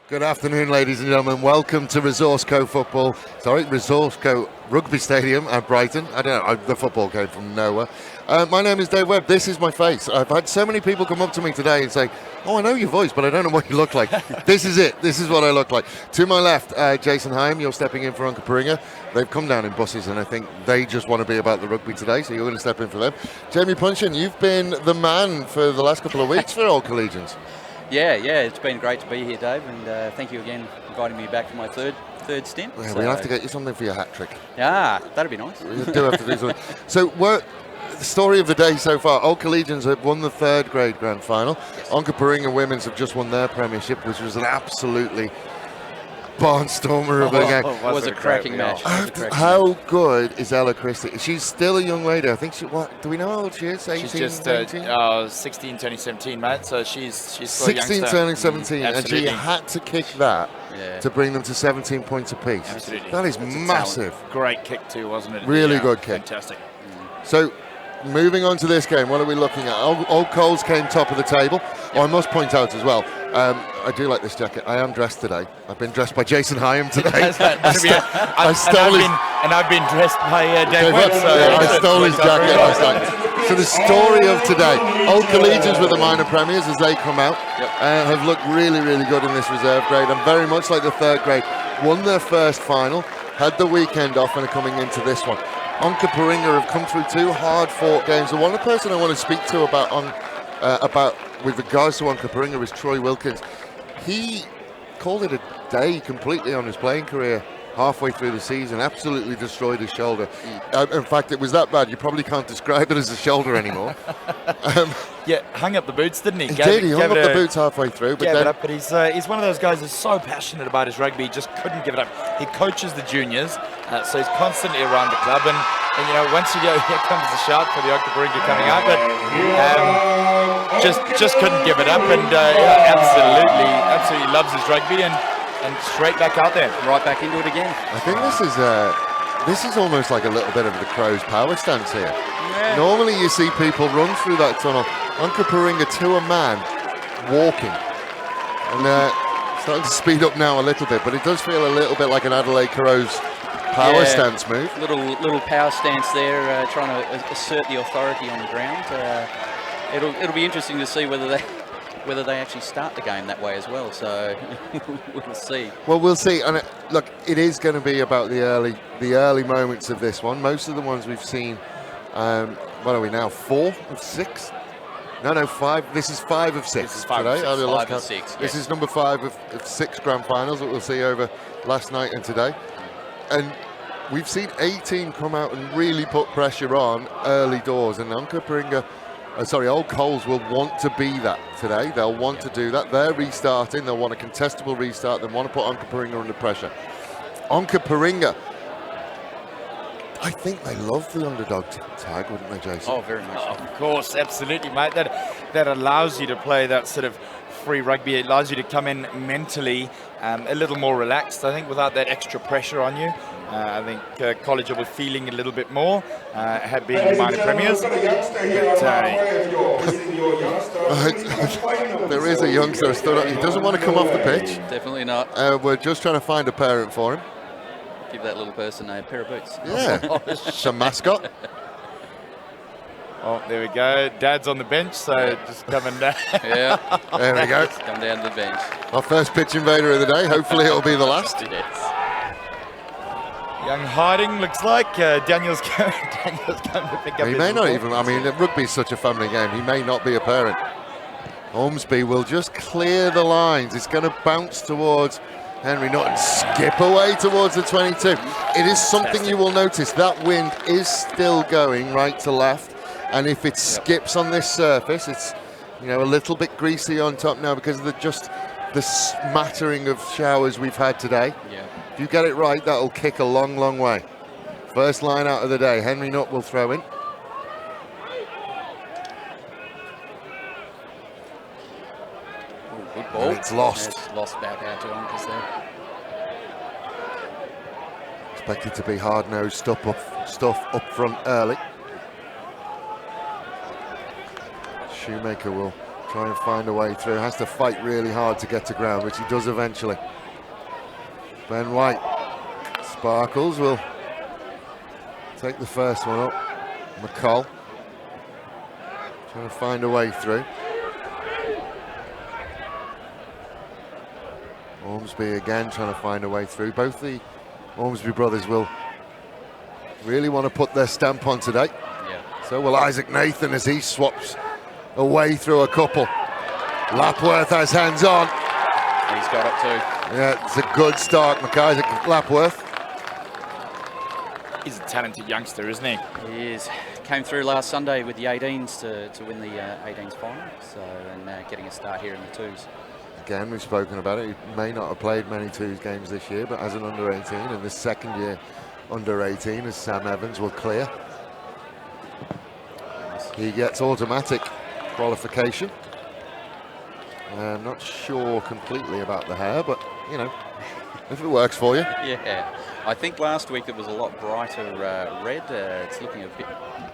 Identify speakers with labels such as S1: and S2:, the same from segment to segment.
S1: Good afternoon, ladies and gentlemen. Welcome to Resourceco Rugby Stadium at Brighton. I don't know, the football came from nowhere. My name is Dave Webb. This is my face. I've had so many people come up to me today and say, oh, I know your voice, but I don't know what you look like. This is it. This is what I look like. To my left, Jason Hyam, you're stepping in for Onkaparinga. They've come down in buses, and I think they just want to be about the rugby today, so you're going to step in for them. Jamie Punchin, you've been the man for the last couple of weeks for all Collegians.
S2: Yeah, it's been great to be here, Dave, and thank you again for inviting me back for my third stint.
S1: Yeah, so we'll have to get you something for your hat trick.
S2: Ah, that'd be nice.
S1: We do have to do something. So, the story of the day so far, all Collegians have won the third grade grand final. Yes. Onkaparinga Women's have just won their premiership, which was an absolutely barnstormer of a game.
S2: It was a cracking match.
S1: How good is Ella Christie? She's still a young lady. I think do we know how old she is? 18,
S3: she's just 16 turning 17, mate. So she's still
S1: 16 turning 17, and she had to kick that to bring them to 17 points apiece.
S3: Absolutely.
S1: That is massive.
S3: Great kick too, wasn't it?
S1: Really good kick.
S3: Fantastic.
S1: So, moving on to this game, what are we looking at? Old Coles came top of the table. Oh, I must point out as well, I do like this jacket. I am dressed today. I've been dressed by Jason Hyam today.
S3: I've been dressed by Dave Webb.
S1: I stole his jacket last night. So the story of today, Old Collegians with the minor premiers as they come out have looked really, really good in this reserve grade, and very much like the third grade, won their first final, had the weekend off and are coming into this one. Onkaparinga have come through two hard-fought games. The one person I want to speak to about with regards to Onkaparinga is Troy Wilkins. He called it a day completely on his playing career halfway through the season, absolutely destroyed his shoulder. In fact, it was that bad, you probably can't describe it as a shoulder anymore.
S3: Hung up the boots, didn't he?
S1: He hung up the boots halfway through.
S3: But he's one of those guys who's so passionate about his rugby, he just couldn't give it up. He coaches the juniors, so he's constantly around the club. And you know, once you go, here comes the shout for the Onkaparinga coming out, but just couldn't give it up. And absolutely loves his rugby and straight back out there,
S2: right back into it again.
S1: I think this is almost like a little bit of the Crows' power stance here. Yeah. Normally you see people run through that tunnel. Onkaparinga to a man, walking. And starting to speed up now a little bit, but it does feel a little bit like an Adelaide Crows power stance move.
S2: Little power stance there, trying to assert the authority on the ground. It'll be interesting to see whether they actually start the game that way as well. So we'll see.
S1: Well, we'll see. And look, it is going to be about the early moments of this one. Most of the ones we've seen. What are we now? 4 of 6? No, 5. This is 5 of 6.
S3: This is 5 of 6.
S1: This is number 5 of 6 grand finals that we'll see over last night and today. And we've seen a team come out and really put pressure on early doors. And Onkaparinga, Old Coles will want to be that today. They'll want to do that. They're restarting. They'll want a contestable restart. They want to put Onkaparinga under pressure. Onkaparinga, I think they love the underdog tag, wouldn't they, Jason?
S2: Oh, very much.
S3: Of course, absolutely, mate. That allows you to play that sort of free rugby. It allows you to come in mentally a little more relaxed, I think, without that extra pressure on you. I think College will be feeling a little bit more, had been the minor premiers.
S1: There is a youngster stood up. He doesn't want to come off the pitch.
S2: Definitely not.
S1: We're just trying to find a parent for him.
S2: Give that little person a pair of boots.
S1: Yeah, some mascot.
S3: Oh, there we go. Dad's on the bench, so just coming down.
S2: Yeah.
S1: There we go.
S2: Come down to the bench.
S1: Our first pitch invader of the day. Hopefully it'll be the last.
S2: Yes.
S3: Young Harding looks like Daniel's coming to pick up.
S1: He may not even. I mean, rugby is such a family game. He may not be a parent. Ormsby will just clear the lines. It's going to bounce towards Henry Nutt, skip away towards the 22. It is something you will notice. That wind is still going right to left. And if it skips on this surface, it's a little bit greasy on top now because of the smattering of showers we've had today.
S2: Yeah.
S1: If you get it right, that'll kick a long, long way. First line out of the day. Henry Nutt will throw in.
S2: Good ball.
S1: And it's lost.
S2: It's lost back out to Onkas there.
S1: Expected to be hard-nosed stuff up front early. Shoemaker will try and find a way through. Has to fight really hard to get to ground, which he does eventually. Ben White. Sparkles will take the first one up. McCall trying to find a way through. Ormsby again trying to find a way through. Both the Ormsby brothers will really want to put their stamp on today.
S2: Yeah.
S1: So will Isaac Nathan as he swaps away through a couple. Lapworth has hands on.
S2: He's got it too.
S1: Yeah, it's a good start, Isaac Lapworth.
S3: He's a talented youngster, isn't he?
S2: He is. Came through last Sunday with the 18s to win the 18s final. So, and getting a start here in the 2s.
S1: Again, we've spoken about it. He may not have played many 2s games this year, but as an under 18 and this second year under 18 as Sam Evans will clear, he gets automatic qualification. I'm not sure completely about the hair, but you know, if it works for you.
S2: Yeah, I think last week it was a lot brighter red. It's looking a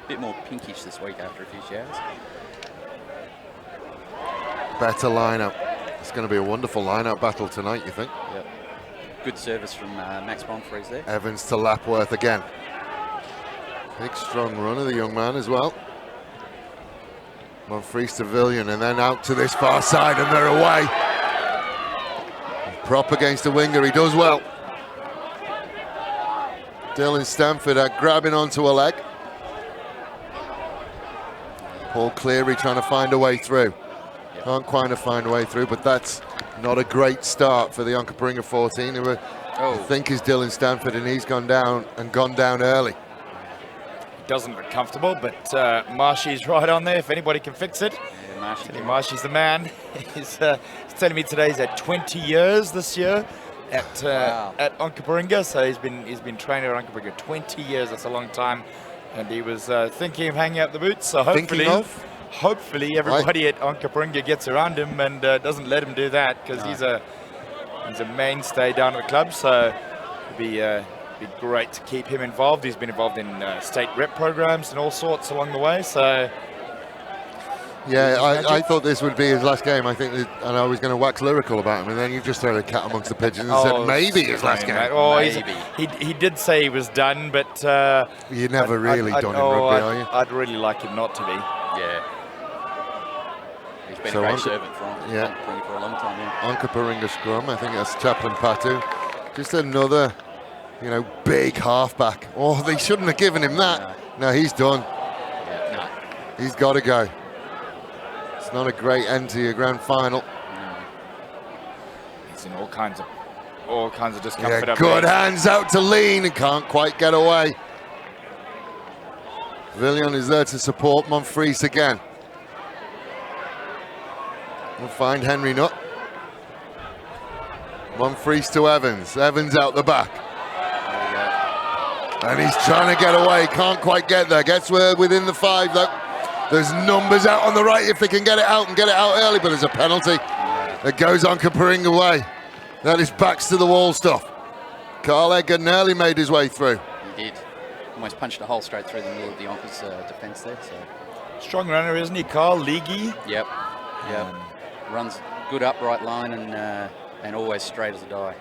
S2: bit more pinkish this week after a few showers.
S1: Better lineup. It's going to be a wonderful lineup battle tonight, you think?
S2: Yep. Good service from Max Bonfries there.
S1: Evans to Lapworth again. Big strong run of the young man as well. Monfries to Villian and then out to this far side and they're away. Prop against the winger, he does well. Dylan Stanford grabbing onto a leg. Paul Cleary trying to find a way through. Can't quite find a way through, but that's not a great start for the Onkaparinga 14, who I think is Dylan Stanford, and he's gone down early.
S3: Doesn't look comfortable, but Marshy's right on there. If anybody can fix it, Marshy's the man. He's telling me today he's had 20 years this year at Onkaparinga, so he's been training at Onkaparinga 20 years. That's a long time, and he was thinking of hanging up the boots. So hopefully everybody at Onkaparinga gets around him and doesn't let him do that, because he's a mainstay down at the club. So it'd be great to keep him involved. He's been involved in state rep programs and all sorts along the way. So
S1: yeah, I thought this would be his last game. I think, and I was going to wax lyrical about him, and then you just thrown a cat amongst the pigeons and said maybe his last game.
S3: Oh, he did say he was done, but
S1: you're never really done in rugby, are you?
S3: I'd really like him not to be.
S2: Yeah. He's been a great servant for Onkaparinga for a long time. Yeah.
S1: Onkaparinga scrum. I think that's Chaplin Patu. Just another, big halfback. Oh, they shouldn't have given him that. No, he's done.
S2: Yeah, no.
S1: He's got to go. It's not a great end to your grand final.
S3: He's in all kinds of discomfort.
S1: Yeah, good hands out to Lean and can't quite get away. Villian is there to support Monfries again. We'll find Henry Nutt. Monfries to Evans. Evans out the back. And he's trying to get away. Can't quite get there. Gets within the 5 though. There's numbers out on the right if they can get it out and get it out early, but there's a penalty. It goes on Onkaparinga way. That is backs to the wall stuff. Carl Edgar nearly made his way through.
S2: He did. Almost punched a hole straight through the middle of the Onkas defence there. So.
S3: Strong runner, isn't he, Carl? Leaguey?
S2: Yep. Runs good upright line and always straight as a die.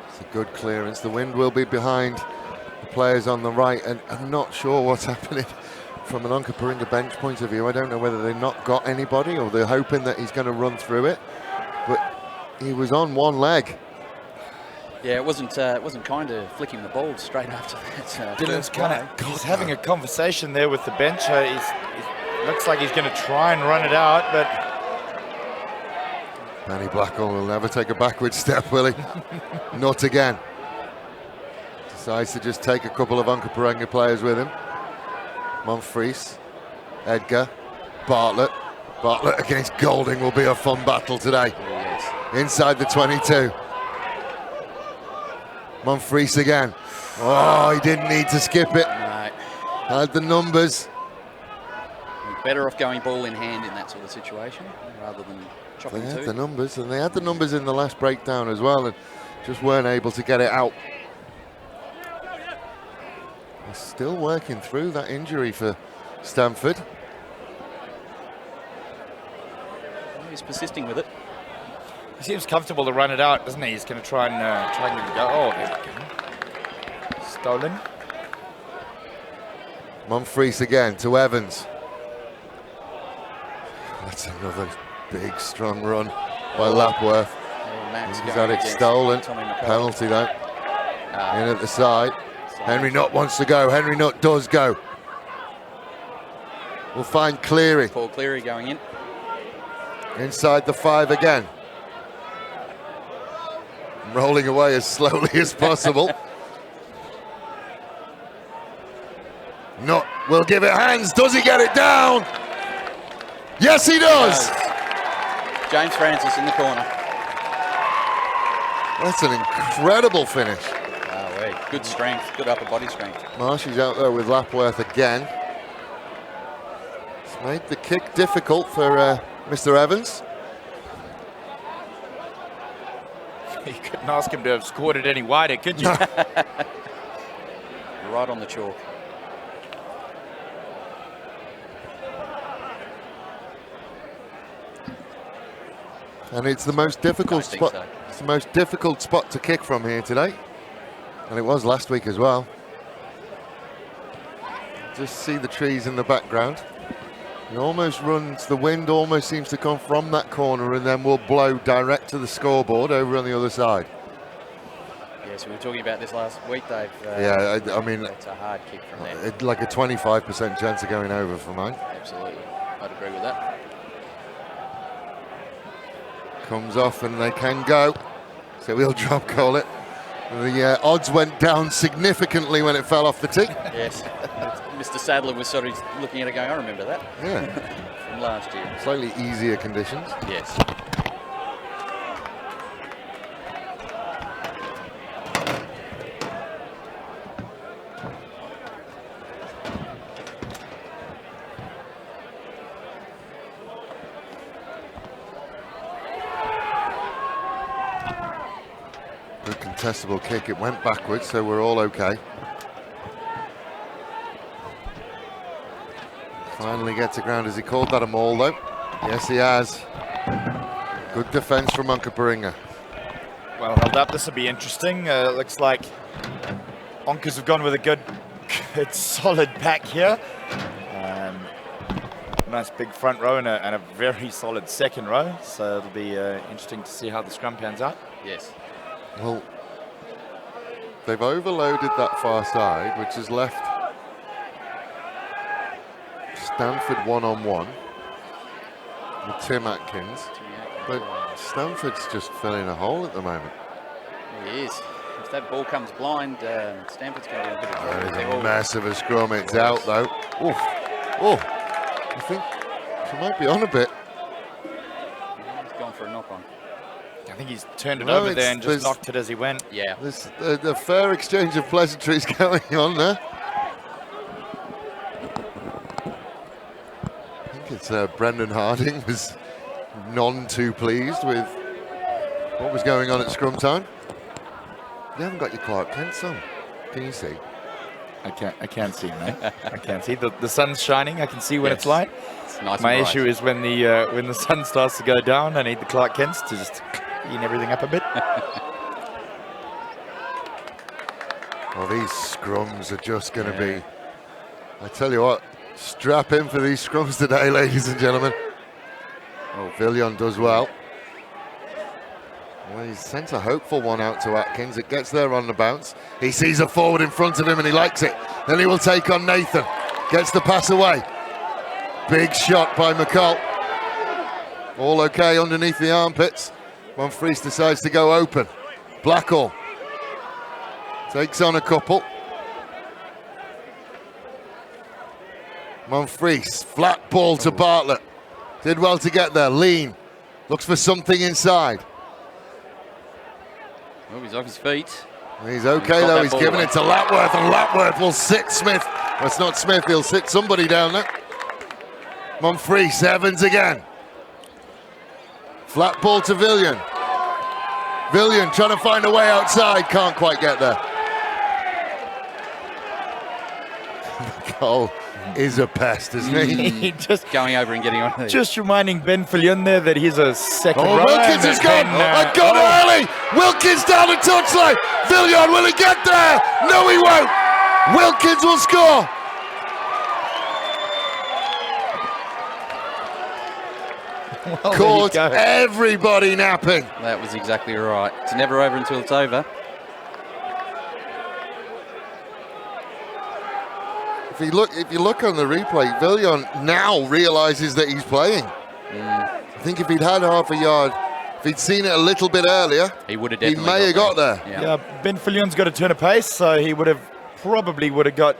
S1: It's a good clearance. The wind will be behind the players on the right, and I'm not sure what's happening from an Onkaparinga bench point of view. I don't know whether they've not got anybody or they're hoping that he's going to run through it, but he was on one leg. Yeah,
S2: it wasn't kind of flicking the ball straight after that.
S3: Dylan's he's having a conversation there with the bench. He looks like he's going to try and run it out, but
S1: Danny Blackwell will never take a backward step, will he? Not again. Decides to just take a couple of Onkaparinga players with him. Monfries, Edgar, Bartlett. Bartlett against Golding will be a fun battle today.
S2: Yes.
S1: Inside the 22. Monfries again. Oh, he didn't need to skip it.
S2: No.
S1: Had the numbers.
S2: Better off going ball in hand in that sort of situation rather than chopping
S1: They had the numbers, and they had the numbers in the last breakdown as well, and just weren't able to get it out. Still working through that injury for Stanford.
S2: He's persisting with it.
S3: He seems comfortable to run it out, doesn't he? He's going to try and get it go. Oh, there we go. Stolen.
S1: Monfries again to Evans. That's another big, strong run by Lapworth. He's had it stolen. Penalty though. In at the side. Henry Nutt wants to go. Henry Nutt does go. We'll find Cleary.
S2: Paul Cleary going in.
S1: Inside the 5 again. Rolling away as slowly as possible. Nutt will give it hands. Does he get it down? Yes, he does.
S2: James Francis in the corner.
S1: That's an incredible finish.
S2: Good strength, good upper body strength.
S1: Marshy's out there with Lapworth again. It's made the kick difficult for Mr. Evans.
S3: You couldn't ask him to have scored it any wider, could you?
S2: Right on the chalk.
S1: And it's the most difficult spot.
S2: So.
S1: It's the most difficult spot to kick from here today. And it was last week as well. Just see the trees in the background. It almost runs, the wind almost seems to come from that corner and then will blow direct to the scoreboard over on the other side.
S2: Yes, we were talking about this last week, Dave.
S1: Yeah, I mean,
S2: it's a hard kick from there.
S1: Like a 25% chance of going over for mine.
S2: Absolutely, I'd agree with that.
S1: Comes off and they can go. So we'll drop call it. The odds went down significantly when it fell off the tee.
S2: Yes, Mr. Sadler was sort of looking at it going, I remember that.
S1: Yeah.
S2: From last year.
S1: Slightly easier conditions.
S2: Yes.
S1: Good contestable kick. It went backwards, so we're all okay. Finally gets to ground. Has he called that a maul though? Yes, he has. Good defense from Onkaparinga.
S3: Well held up. This will be interesting. Looks like Onkers have gone with a good solid pack here. Nice big front row and a very solid second row. So it'll be interesting to see how the scrum pans out.
S2: Yes.
S1: Well, they've overloaded that far side, which has left Stanford one-on-one with Tim Atkins. But Stanford's just filling a hole at the moment.
S2: He is. If that ball comes blind, Stanford's going to be a bit of trouble.
S1: That is a mess of a scrum. It's out though. Oof. Oh, I think she might be on a bit.
S2: He's gone for a knock-on.
S3: I think he's turned it over there and just knocked it as he went.
S2: Yeah.
S1: There's a fair exchange of pleasantries going on there. I think it's Brendan Harding was none too pleased with what was going on at scrum time. You haven't got your Clark Kent on. Can you see?
S3: I can't see, mate. I can't see. The sun's shining. I can see when it's light.
S2: It's nice.
S3: My issue is when the sun starts to go down. I need the Clark Kents to just clean everything up a bit.
S1: Well, these scrums are just going to be. I tell you what, strap in for these scrums today, ladies and gentlemen. Oh, Villion does well. Well, he sent a hopeful one out to Atkins. It gets there on the bounce. He sees a forward in front of him and he likes it. Then he will take on Nathan. Gets the pass away. Big shot by McCall. All okay underneath the armpits. Monfries decides to go open. Blackall takes on a couple. Monfries, flat ball to Bartlett. Did well to get there. Lean. Looks for something inside.
S2: Oh, he's off his feet.
S1: He's okay though. He's giving it to Lapworth, and Lapworth will sit Smith. Well, it's not Smith. He'll sit somebody down there. Monfries, Evans again. Flat ball to Villion. Villion trying to find a way outside. Can't quite get there. Cole is a pest, isn't he?
S3: He just
S2: Going over and getting on.
S3: Just reminding Ben Fillion there that he's a second rower.
S1: Wilkins has gone. Got early. Wilkins down the touchline. Villion, will he get there? No, he won't. Wilkins will score.
S3: Well,
S1: Caught everybody napping.
S2: That was exactly right. It's never over until it's over.
S1: If you look on the replay, Villion now realises that he's playing. I think if he'd had half a yard, if he'd seen it a little bit earlier,
S2: he would have
S1: he
S2: definitely
S1: may have got there.
S3: Yeah, Ben Fillion's got a turn of pace, so he would have probably got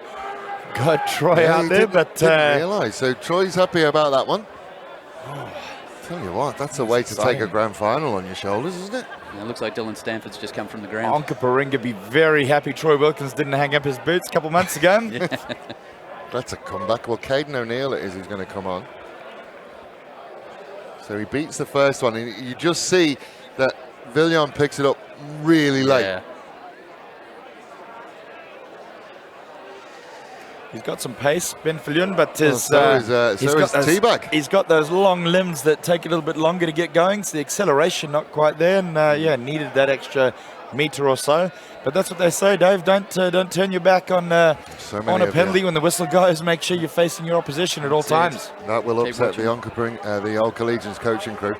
S3: Troy out there, but
S1: didn't realise. So Troy's happy about that one. Tell you what, that's a way to take a grand final on your shoulders, isn't it?
S2: Yeah, it looks like Dylan Stanford's just come from the ground.
S3: Onkaparinga be very happy Troy Wilkins didn't hang up his boots a couple months ago.
S1: That's a comeback. Well, Caden O'Neill it is who's going to come on. So he beats the first one, and you just see that Villion picks it up really late.
S2: Yeah.
S3: He's got some pace, Ben Fillion, but his
S1: Teabag.
S3: He's got those long limbs that take a little bit longer to get going, so the acceleration not quite there, and needed that extra metre or so. But that's what they say, Dave. Don't turn your back on a penalty when the whistle goes. Make sure you're facing your opposition at all times.
S1: That will upset the Onkaparinga, the old Collegians coaching crew.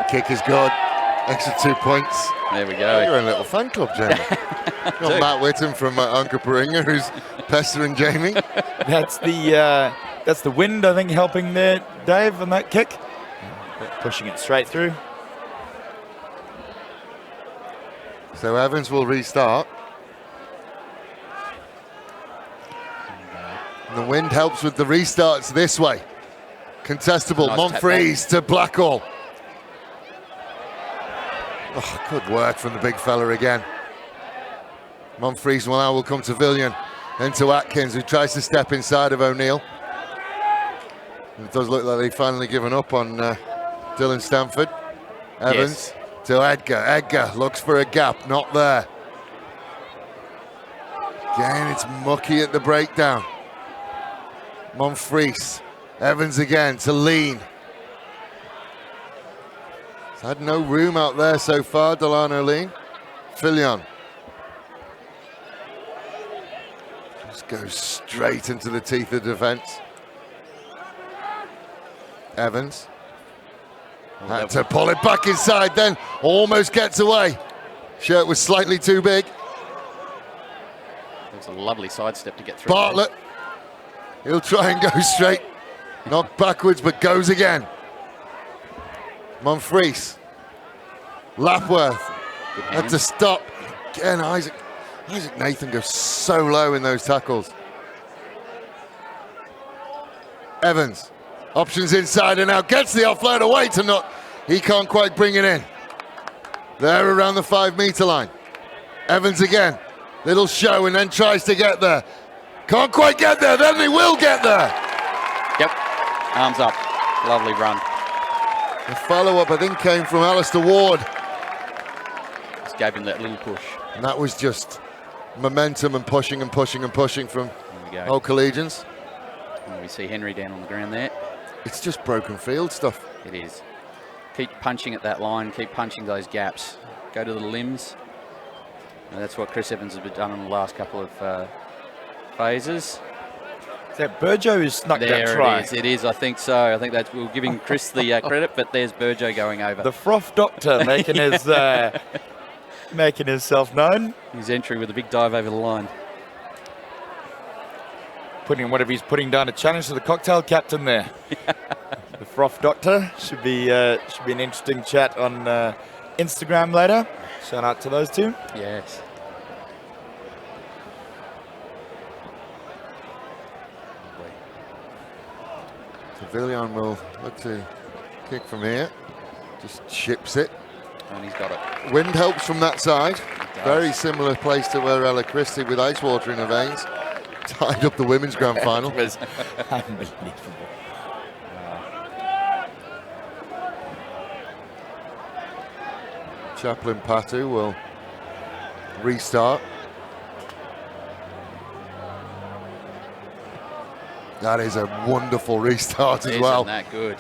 S1: Kick is good. Extra 2 points.
S2: There we go.
S1: You're a little fan club, Jamie. Got Matt Whitten from Onkaparinga who's pestering Jamie.
S3: That's the wind, I think, helping there, Dave, on that kick. Pushing it straight through.
S1: So Evans will restart. And the wind helps with the restarts this way. Contestable,
S2: Nice
S1: Monfries to Blackall. Oh, good work from the big fella again. Monfries will come to Villion, then to Atkins, who tries to step inside of O'Neill. It does look like they've finally given up on Dylan Stanford. Evans to Edgar. Edgar looks for a gap, not there. Again, it's mucky at the breakdown. Monfries. Evans again to Lean. He's had no room out there so far, Delano Lean. Fillion. Just goes straight into the teeth of defence. Evans. Had to pull it back inside then. Almost gets away. Shirt was slightly too big.
S2: It was a lovely sidestep to get through.
S1: Bartlett. He'll try and go straight. Knocked backwards, but goes again. Monfries. Lapworth. Had to stop. Again, Isaac Nathan goes so low in those tackles. Evans. Options inside and out. Gets the offload away to not. He can't quite bring it in. There around the 5 metre line. Evans again. Little show and then tries to get there. Can't quite get there. Then he will get there.
S2: Yep. Arms up. Lovely run.
S1: The follow-up, I think, came from Alistair Ward.
S2: Just gave him that little push.
S1: And that was just momentum and pushing and pushing and pushing from old Collegians.
S2: And we see Henry down on the ground there.
S1: It's just broken field stuff.
S2: It is. Keep punching at that line. Keep punching those gaps. Go to the limbs. And that's what Chris Evans has done in the last couple of phases.
S3: Is that Burjo who snuck that try?
S2: It is, I think so. I think that's, we're giving Chris the credit, but there's Burjo going over.
S3: The Froth Doctor making his making himself known.
S2: His entry with a big dive over the line.
S3: Putting whatever he's putting down, a challenge to the cocktail captain there. The Froth Doctor should be an interesting chat on Instagram later. Shout out to those two.
S2: Yes.
S1: Villion will look to kick from here. Just chips it.
S2: And he's got it.
S1: Wind helps from that side. Very similar place to where Ella Christie with ice water in her veins tied up the women's grand final.
S3: It was unbelievable.
S1: Chaplin Patu will restart. That is a wonderful restart as well.
S2: Isn't that good?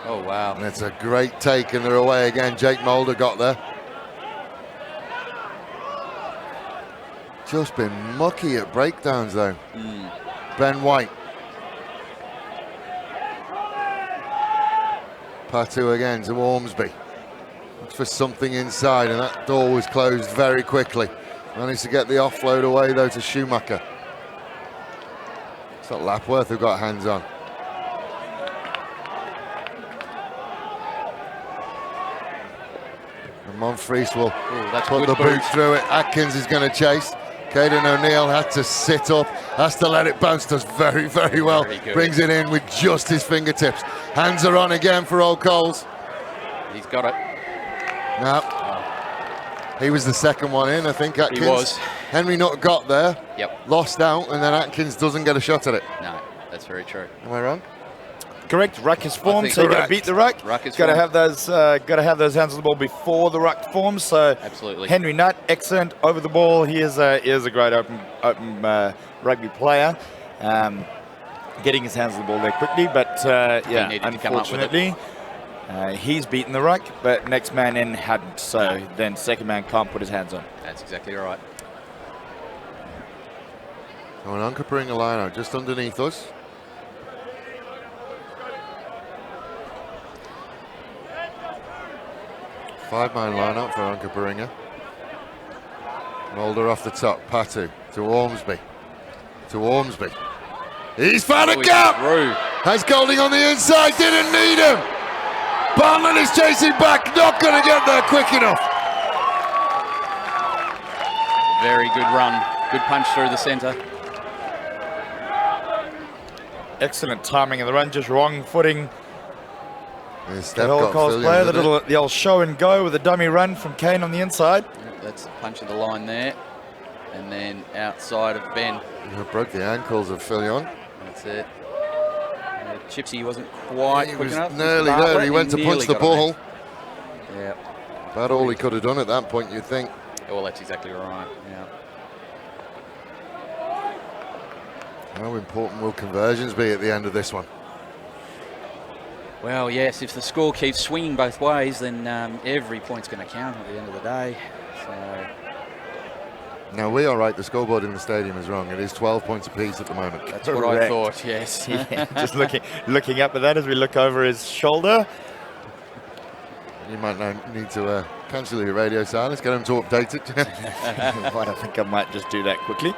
S2: Oh, wow.
S1: And it's a great take, and they're away again. Jake Mulder got there. Just been mucky at breakdowns, though. Ben White. Patu again to Ormsby. Looks for something inside, and that door was closed very quickly. Managed to get the offload away, though, to Schumacher. It's not Lapworth who got hands on. And Monfries will put the boot through it. Atkins is going to chase. Caden O'Neill had to sit up, has to let it bounce, does very, very well. Brings it in with just his fingertips. Hands are on again for Old Coles.
S2: He's got it.
S1: No. He was the second one in, I think, Atkins.
S2: He was.
S1: Henry Nutt got there, lost out, and then Atkins doesn't get a shot at it.
S2: No, that's very true.
S1: Am I wrong?
S3: Correct. Ruck is formed, so you got to beat the ruck.
S2: Ruck is
S3: got to have those. Got to have those hands on the ball before the ruck forms. So
S2: absolutely.
S3: Henry Nutt, excellent over the ball. He is a great open rugby player. Getting his hands on the ball there quickly, but yeah, unfortunately, he's beaten the ruck, but next man in hadn't. So then second man can't put his hands on.
S2: That's exactly right.
S1: Oh, an Onkaparinga line just underneath us. Five-man line-out for Onkaparinga. Mulder off the top. Patu to Ormsby. To Ormsby. He's found a gap! Has Golding on the inside. Didn't need him. Barnlett is chasing back. Not going to get there quick enough.
S2: Very good run. Good punch through the centre.
S3: Excellent timing of the run. Just wrong footing.
S1: The
S3: old show and go with a dummy run from Kane on the inside.
S2: Yep, that's the punch of the line there. And then outside of Ben.
S1: Broke the ankles of Fillion.
S2: That's it. Chipsy wasn't quite quick enough.
S1: Nearly there. He went to punch the ball.
S2: Yeah.
S1: About all he could have done at that point, you'd think.
S2: Well, that's exactly right. Yeah.
S1: How important will conversions be at the end of this one?
S2: Well, yes, if the score keeps swinging both ways, then every point's going to count at the end of the day. So.
S1: Now, we are right, the scoreboard in the stadium is wrong. It is 12 points apiece at the moment.
S2: That's what I thought, yes.
S3: Yeah, just looking up at that as we look over his shoulder.
S1: You might now need to cancel your radio silence, get him to update it.
S3: Right, I think I might just do that quickly.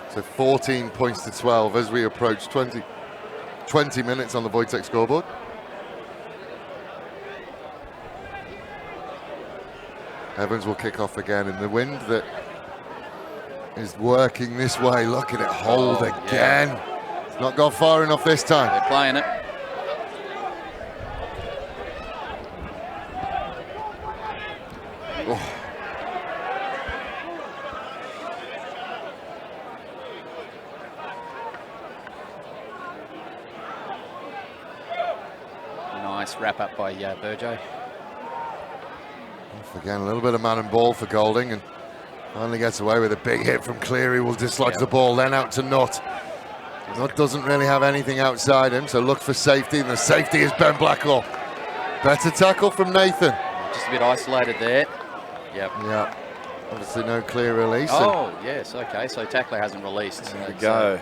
S1: So 14 points to 12 as we approach 20 minutes on the Wojtek scoreboard. Evans will kick off again in the wind that is working this way. Look at it, hold again. Yeah. It's not gone far enough this time.
S2: They're playing it.
S1: Oh.
S2: Nice wrap up by Burjo.
S1: Again, a little bit of man and ball for Golding, and finally gets away with a big hit from Cleary. Will dislodge the ball, then out to Nutt. Nutt doesn't really have anything outside him, so look for safety, and the safety is Ben Blackwell. Better tackle from Nathan.
S2: Just a bit isolated there. Yep.
S1: Yeah. Obviously no clear release.
S2: Oh, yes, okay, so tackler hasn't released.
S3: There we go.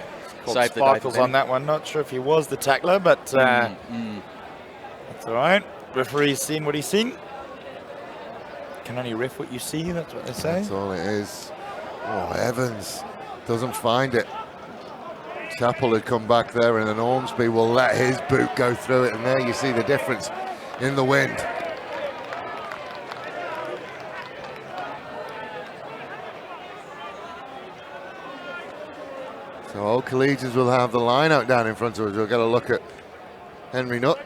S3: Save the Sparkles on that one. Not sure if he was the tackler, but that's all right. Referee's seen what he's seen. Can only ref what you see, that's what they say.
S1: That's all it is. Oh, Evans doesn't find it. Chappell had come back there, and then Ormsby will let his boot go through it, and there you see the difference in the wind. So Old Collegians will have the line out down in front of us. We'll get a look at Henry Nutt.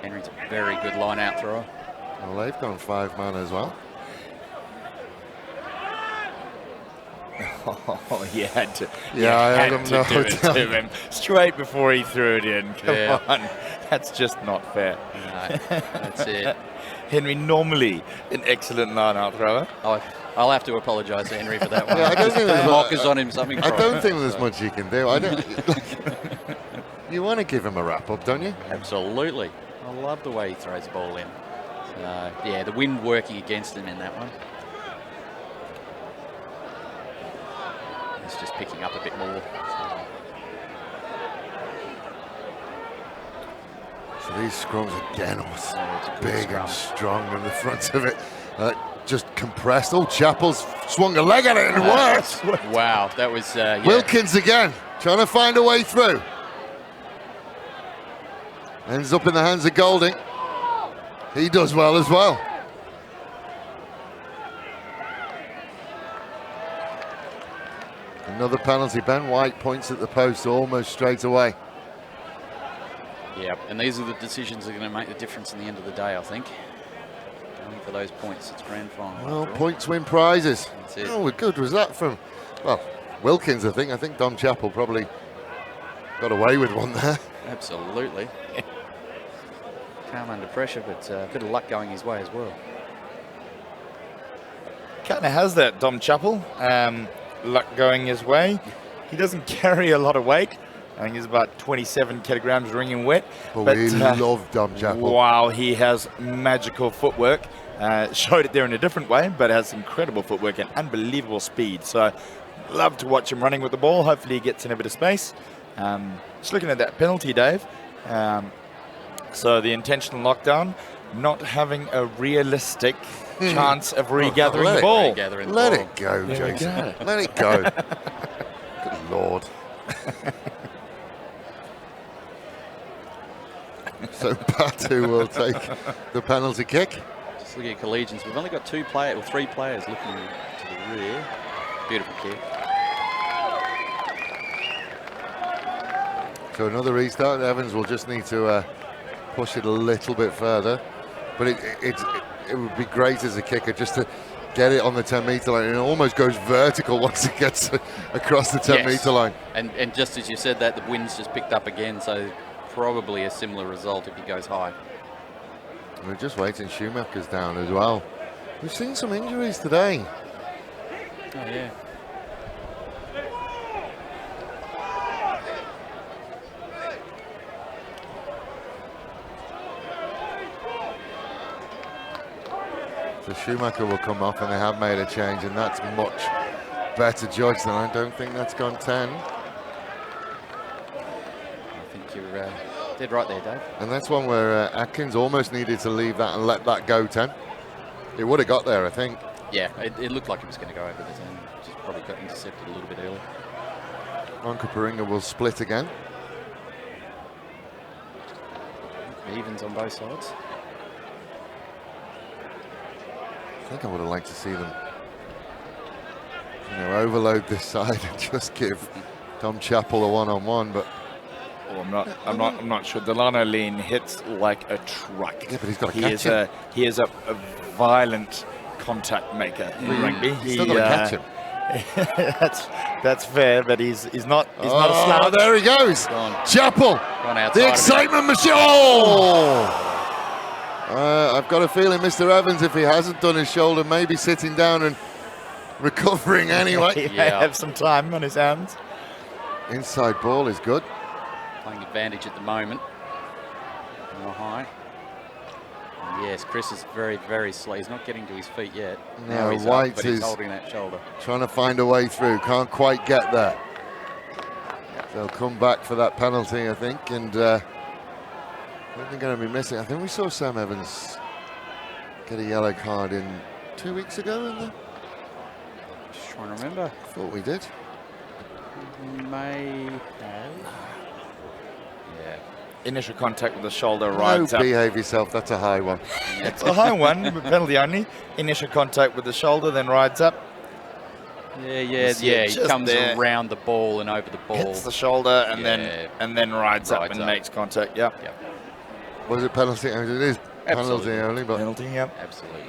S2: Henry's a very good line out thrower.
S1: Well, they've gone 5-man as well.
S3: Oh, he had to.
S1: Yeah, I had him
S3: to do it
S1: no
S3: to him straight before he threw it in. Come on, that's just not fair.
S2: No, that's it.
S3: Henry, normally an excellent line-out thrower.
S2: I'll have to apologise to Henry for that one.
S1: Yeah, I don't think there's
S2: Mockers on him something.
S1: I don't think there's much you can do. I don't. You want to give him a wrap-up, don't you?
S2: Absolutely. I love the way he throws the ball in. Yeah, the wind working against him in that one. He's just picking up a bit more.
S1: So these scrums again are big
S2: scrum.
S1: and strong on the front of it. Just compressed. Oh, Chappell's swung a leg at it and it worked.
S2: Wow, that was... yeah.
S1: Wilkins again, trying to find a way through. Ends up in the hands of Golding. He does well as well. Another penalty. Ben White points at the post almost straight away.
S2: Yeah, and these are the decisions that are going to make the difference in the end of the day, I think. Going for those points, it's grand final.
S1: Well, points win prizes.
S2: That's it.
S1: Oh, good was that from, well, Wilkins, I think. I think Dom Chappell probably got away with one there.
S2: Absolutely. Calm under pressure, but a bit of luck going his way as well.
S3: Kind of has that, Dom Chappell. Luck going his way. He doesn't carry a lot of weight. I think he's about 27 kilograms wringing wet.
S1: But we love Dom Chappell.
S3: Wow, he has magical footwork. Showed it there in a different way, but has incredible footwork and unbelievable speed. So, love to watch him running with the ball. Hopefully he gets in a bit of space. Just looking at that penalty, Dave. So the intentional knockdown, not having a realistic chance of regathering the ball.
S1: Let it go, Jason. Let it go. Good Lord. So Batu will take the penalty kick.
S2: Just looking at Collegians, we've only got three players looking to the rear. Beautiful kick.
S1: So another restart. Evans will just need to push it a little bit further. But it would be great as a kicker just to get it on the 10-meter line. And it almost goes vertical once it gets across the 10-meter line.
S2: And just as you said that, the wind's just picked up again, so probably a similar result if he goes high.
S1: We're just waiting. Schumacher's down as well. We've seen some injuries today.
S2: Oh, yeah.
S1: So Schumacher will come off, and they have made a change, and that's much better judged than I don't think that's gone 10.
S2: I think you're dead right there, Dave.
S1: And that's one where Atkins almost needed to leave that and let that go 10. It would have got there, I think.
S2: Yeah, it looked like it was going to go over the 10. Just probably got intercepted a little bit early.
S1: Onkaparinga will split again.
S2: Evens on both sides.
S1: I think I would have liked to see them, overload this side and just give Dom Chappell a one-on-one, but
S3: I'm not sure. Delano Lean hits like a truck.
S1: Yeah, but he's got to catch him.
S3: He is a violent contact maker in rugby.
S1: He's still got to catch him.
S3: that's fair, but he's not a slouch.
S1: There he goes. Chappell, the excitement machine. Oh! I've got a feeling Mr. Evans, if he hasn't done his shoulder, maybe sitting down and recovering anyway.
S3: He may have some time on his hands.
S1: Inside ball is good.
S2: Playing advantage at the moment. More high. And yes, Chris is very, very slow. He's not getting to his feet yet. Now he's
S1: White
S2: up, but he's holding that shoulder.
S1: Trying to find a way through. Can't quite get there. They'll come back for that penalty, I think, and I think they're going to be missing. I think we saw Sam Evans get a yellow card in 2 weeks ago, isn't there?
S2: Just trying to remember.
S1: I thought we did.
S2: May have. Yeah.
S3: Initial contact with the shoulder, right up.
S1: Behave yourself, that's a high one.
S3: It's a high one, but penalty only. Initial contact with the shoulder, then rides up.
S2: Yeah. He comes around the ball and over the ball.
S3: Hits the shoulder and then rides up and makes contact. Yep.
S1: Was it penalty? It is penalty only, but
S3: penalty. Yep.
S2: Absolutely.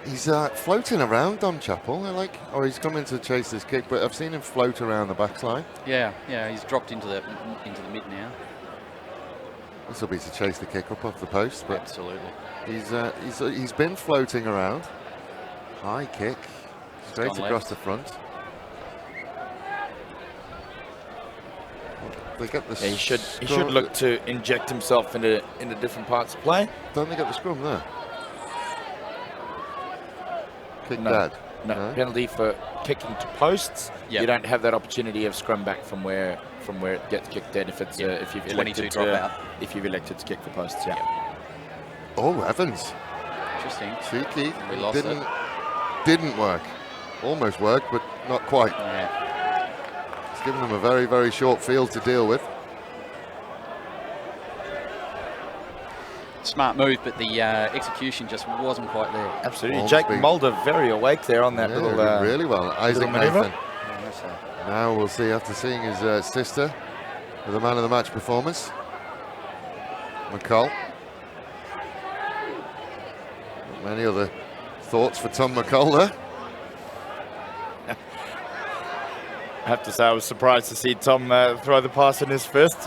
S1: He's floating around, Dom Chappell. Or he's coming to chase this kick, but I've seen him float around the backsline.
S2: Yeah, he's dropped into the mid now.
S1: This will be to chase the kick up off the post, but
S2: absolutely.
S1: He's been floating around. High kick, straight across the front. They get the
S3: he should look to inject himself into different parts of play.
S1: Don't they get the scrum there? Kick
S3: no,
S1: bad.
S3: No, penalty for kicking to posts.
S2: Yep.
S3: You don't have that opportunity of scrum back from where it gets kicked dead if it's if you've elected to kick the posts. Yeah.
S2: Yep.
S1: Oh, Evans.
S2: Interesting.
S1: Cheeky.
S2: We lost it.
S1: Didn't work. Almost worked, but not quite.
S2: Yeah.
S1: It's given them a very, very short field to deal with.
S2: Smart move, but the execution just wasn't quite there.
S3: Absolutely.
S1: Ormsby.
S3: Jake Mulder very awake there on that little...
S1: did really well. Isaac
S3: maneuver.
S1: Nathan. Now we'll see, after seeing his sister with a man of the match performance. McCall. Not many other thoughts for Tom McCall there.
S3: I have to say I was surprised to see Tom throw the pass in his first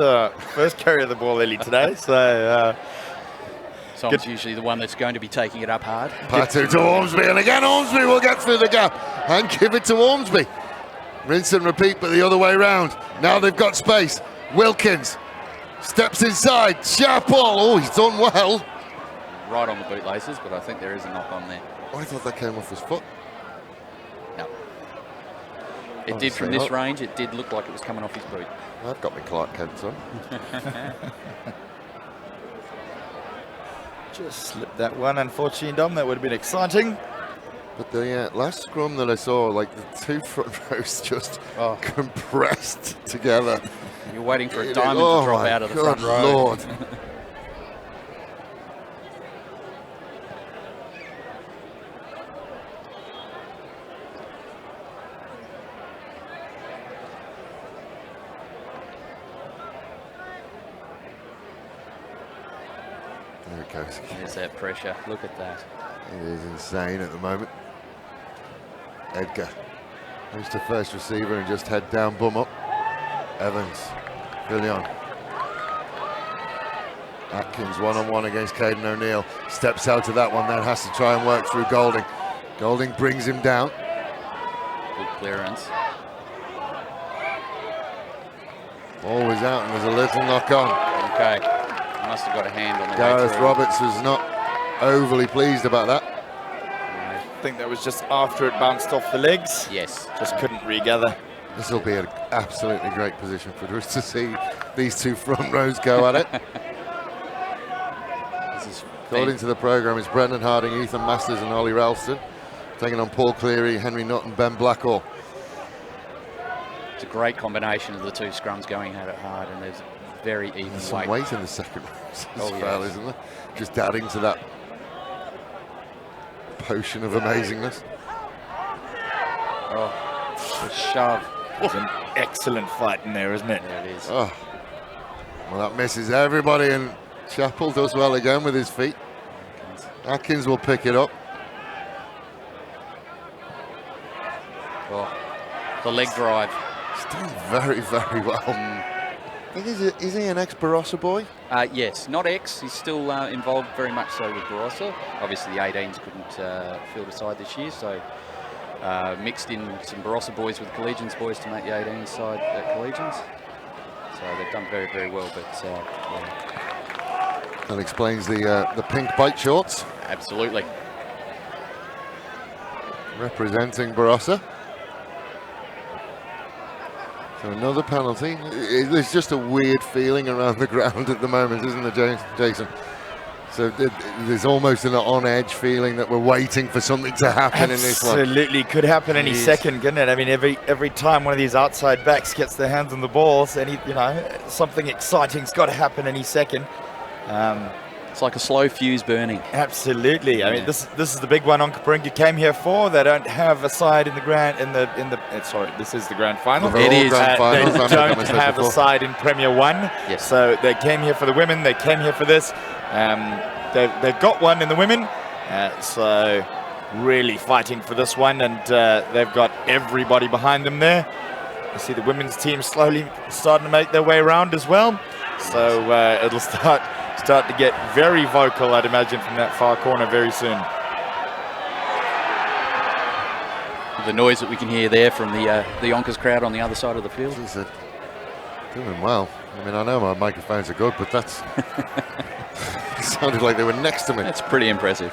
S3: carry of the ball early today. So
S2: Tom's usually the one that's going to be taking it up hard.
S1: Patu to Ormsby, and again Ormsby will get through the gap and give it to Ormsby. Rinse and repeat, but the other way round. Now they've got space. Wilkins steps inside. Chappell, oh, he's done well.
S2: Right on the bootlaces, but I think there is a knock on there.
S1: Oh, I thought that came off his foot.
S2: No. It did from this range, it did look like it was coming off his boot.
S1: I've got my Clark Kent on.
S3: just slipped that one, unfortunately, Dom. That would have been exciting.
S1: But the last scrum that I saw, like the two front rows just compressed together.
S2: You're waiting for a diamond to drop out of the front row.
S1: Lord. There it goes.
S2: There's that pressure. Look at that.
S1: It is insane at the moment. Edgar moves to first receiver and just head down, bum up. Evans, Villion. Atkins one-on-one against Caden O'Neill. Steps out to that one, then has to try and work through Golding. Golding brings him down.
S2: Good clearance.
S1: Ball was out and there's a little knock on.
S2: Okay. Must have got a hand on the
S1: Gareth
S2: way through.
S1: Roberts was not overly pleased about that.
S3: I think that was just after it bounced off the legs.
S2: Yes.
S3: Just couldn't regather.
S1: This will be an absolutely great position for us to see these two front rows go at it. According to the programme, it's Brendan Harding, Ethan Masters and Ollie Ralston taking on Paul Cleary, Henry Nutt and Ben Blackall.
S2: It's a great combination of the two scrums going at it hard, and there's very even
S1: There's some weight in the second rows as well, isn't there? Just adding to that potion of amazingness.
S2: Oh, the shove.
S3: It's an excellent fight in there, isn't it?
S2: There it is.
S1: Oh, well, that misses everybody, and Chappell does well again with his feet. Atkins will pick it up.
S2: Oh, the leg drive.
S1: He's doing very, very well. I think is he an ex-Barossa boy?
S2: Yes, not ex. He's still involved very much so with Barossa. Obviously, the 18s couldn't field a side this year, so mixed in some Barossa boys with Collegians boys to make the 18 side at Collegians. So they've done very, very well. But yeah.
S1: That explains the pink bike shorts.
S2: Absolutely.
S1: Representing Barossa. So another penalty. There's just a weird feeling around the ground at the moment, isn't there, Jason? So there's almost an on-edge feeling that we're waiting for something to happen in this one.
S3: Absolutely, could happen any second, couldn't it? I mean, every time one of these outside backs gets their hands on the balls, something exciting's got to happen any second.
S2: It's like a slow fuse burning.
S3: Absolutely. I mean, this is the big one Onkaparinga came here for. They don't have a side in the grand sorry, this is the grand final.
S2: It is.
S3: They don't have a side in Premier 1.
S2: Yes.
S3: So they came here for the women. They came here for this. They've got one in the women. So really fighting for this one, and they've got everybody behind them there. You see the women's team slowly starting to make their way around as well. So it'll start to get very vocal, I'd imagine, from that far corner very soon.
S2: The noise that we can hear there from the Onkers crowd on the other side of the field.
S1: Jeez, they're doing well. I mean, I know my microphones are good, but that's it sounded like they were next to me.
S2: That's pretty impressive.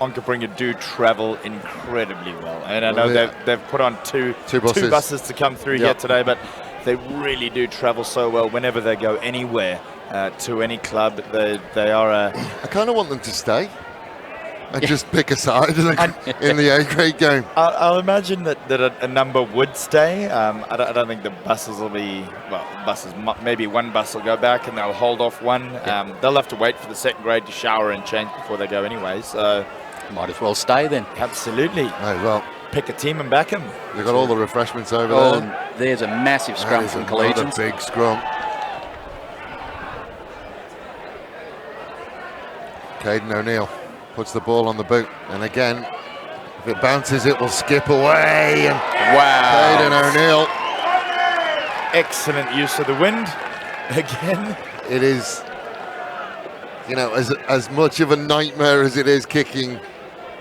S3: Onkaparinga do travel incredibly well, and I know they've put on two buses to come through here today, but they really do travel so well whenever they go anywhere to any club. They are.
S1: I kind of want them to stay and just pick a side in the A grade game.
S3: I'll imagine that a number would stay. I don't think the buses will be, maybe one bus will go back and they'll hold off one. They'll have to wait for the second grade to shower and change before they go anyway, so
S2: might as well stay then.
S3: Absolutely.
S1: Oh, well,
S3: pick a team and back them.
S1: They've got all the refreshments over there.
S2: There's a massive scrum from Collegians.
S1: Big scrum. Caden O'Neill puts the ball on the boot, and again, if it bounces, it will skip away. And
S2: wow!
S1: Caden O'Neill,
S3: excellent use of the wind. Again,
S1: it is, you know, as much of a nightmare as it is kicking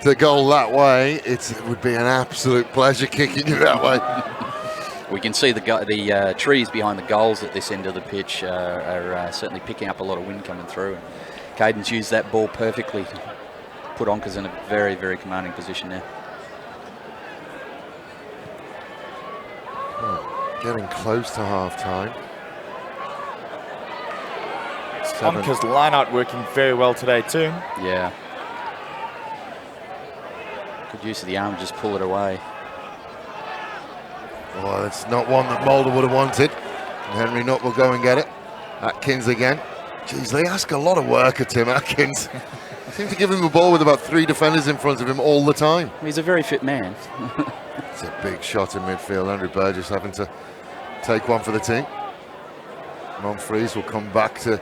S1: the goal that way, it would be an absolute pleasure kicking it that way.
S2: We can see the trees behind the goals at this end of the pitch are certainly picking up a lot of wind coming through. Caden's used that ball perfectly. Put Onkers in a very, very commanding position there.
S1: Getting close to half time.
S3: Onkers line out working very well today too.
S2: Yeah. Good use of the arm to just pull it away.
S1: Oh, that's not one that Mulder would have wanted. Henry Nutt will go and get it. Atkins again. Jeez, they ask a lot of work of Tim Atkins. Seem to give him the ball with about 3 defenders in front of him all the time.
S2: He's a very fit man.
S1: It's a big shot in midfield. Andrew Burgess having to take one for the team. Monfries will come back to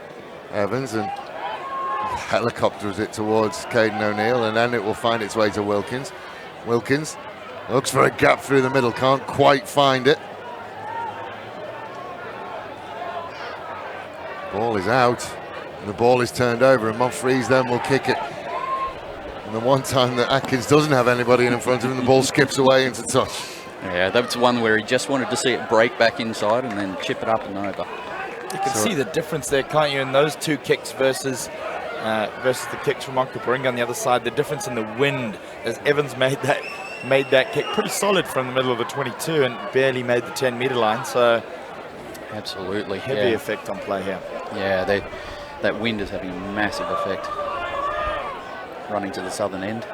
S1: Evans and helicopters it towards Caden O'Neill, and then it will find its way to Wilkins. Wilkins looks for a gap through the middle, can't quite find it. Ball is out, and the ball is turned over, and Monfries then will kick it. And the one time that Atkins doesn't have anybody in front of him, the ball skips away into touch.
S2: Yeah, that's one where he just wanted to see it break back inside and then chip it up and over.
S3: You can see the difference there, can't you, in those two kicks versus the kicks from Onkaparinga on the other side. The difference in the wind, as Evans made that kick pretty solid from the middle of the 22 and barely made the 10-meter line. So
S2: absolutely
S3: heavy effect on play here.
S2: Yeah, that wind is having a massive effect. Running to the southern end.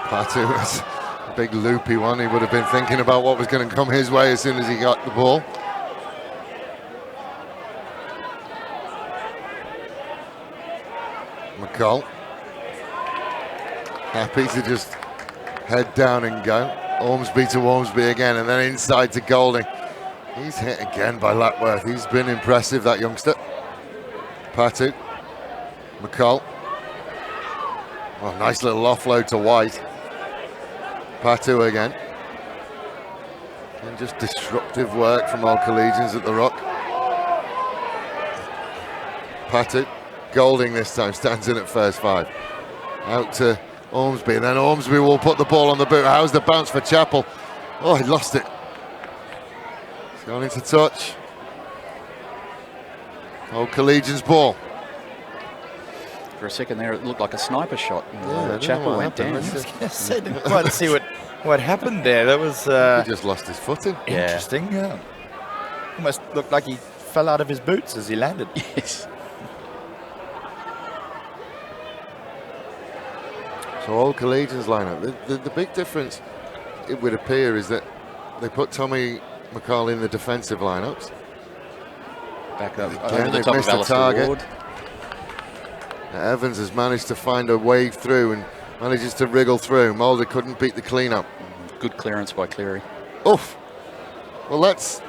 S1: Patu was a big loopy one. He would have been thinking about what was going to come his way as soon as he got the ball. McCall. Happy to just head down and go. Ormsby to Ormsby again, and then inside to Golding. He's hit again by Lapworth. He's been impressive, that youngster. Patu. McCall. Well, nice little offload to White. Patu again. And just disruptive work from all Collegians at the Rock. Patu. Golding this time stands in at first 5. Out to Ormsby, and then Ormsby will put the ball on the boot. How's the bounce for Chappell? Oh, he lost it. It's gone into touch. Old Collegians ball.
S2: For a second there, it looked like a sniper shot.
S1: Yeah,
S2: Chappell went down.
S3: I didn't quite see what happened there. That was
S1: he just lost his footing.
S3: Interesting. Yeah. Almost looked like he fell out of his boots as he landed.
S2: Yes.
S1: So all Collegians lineup. The big difference, it would appear, is that they put Tommy McCall in the defensive lineups.
S2: Back up.
S1: Again, they've missed a target. Evans has managed to find a way through and manages to wriggle through. Mulder couldn't beat the clean-up.
S2: Good clearance by Cleary.
S1: Oof. Well, that's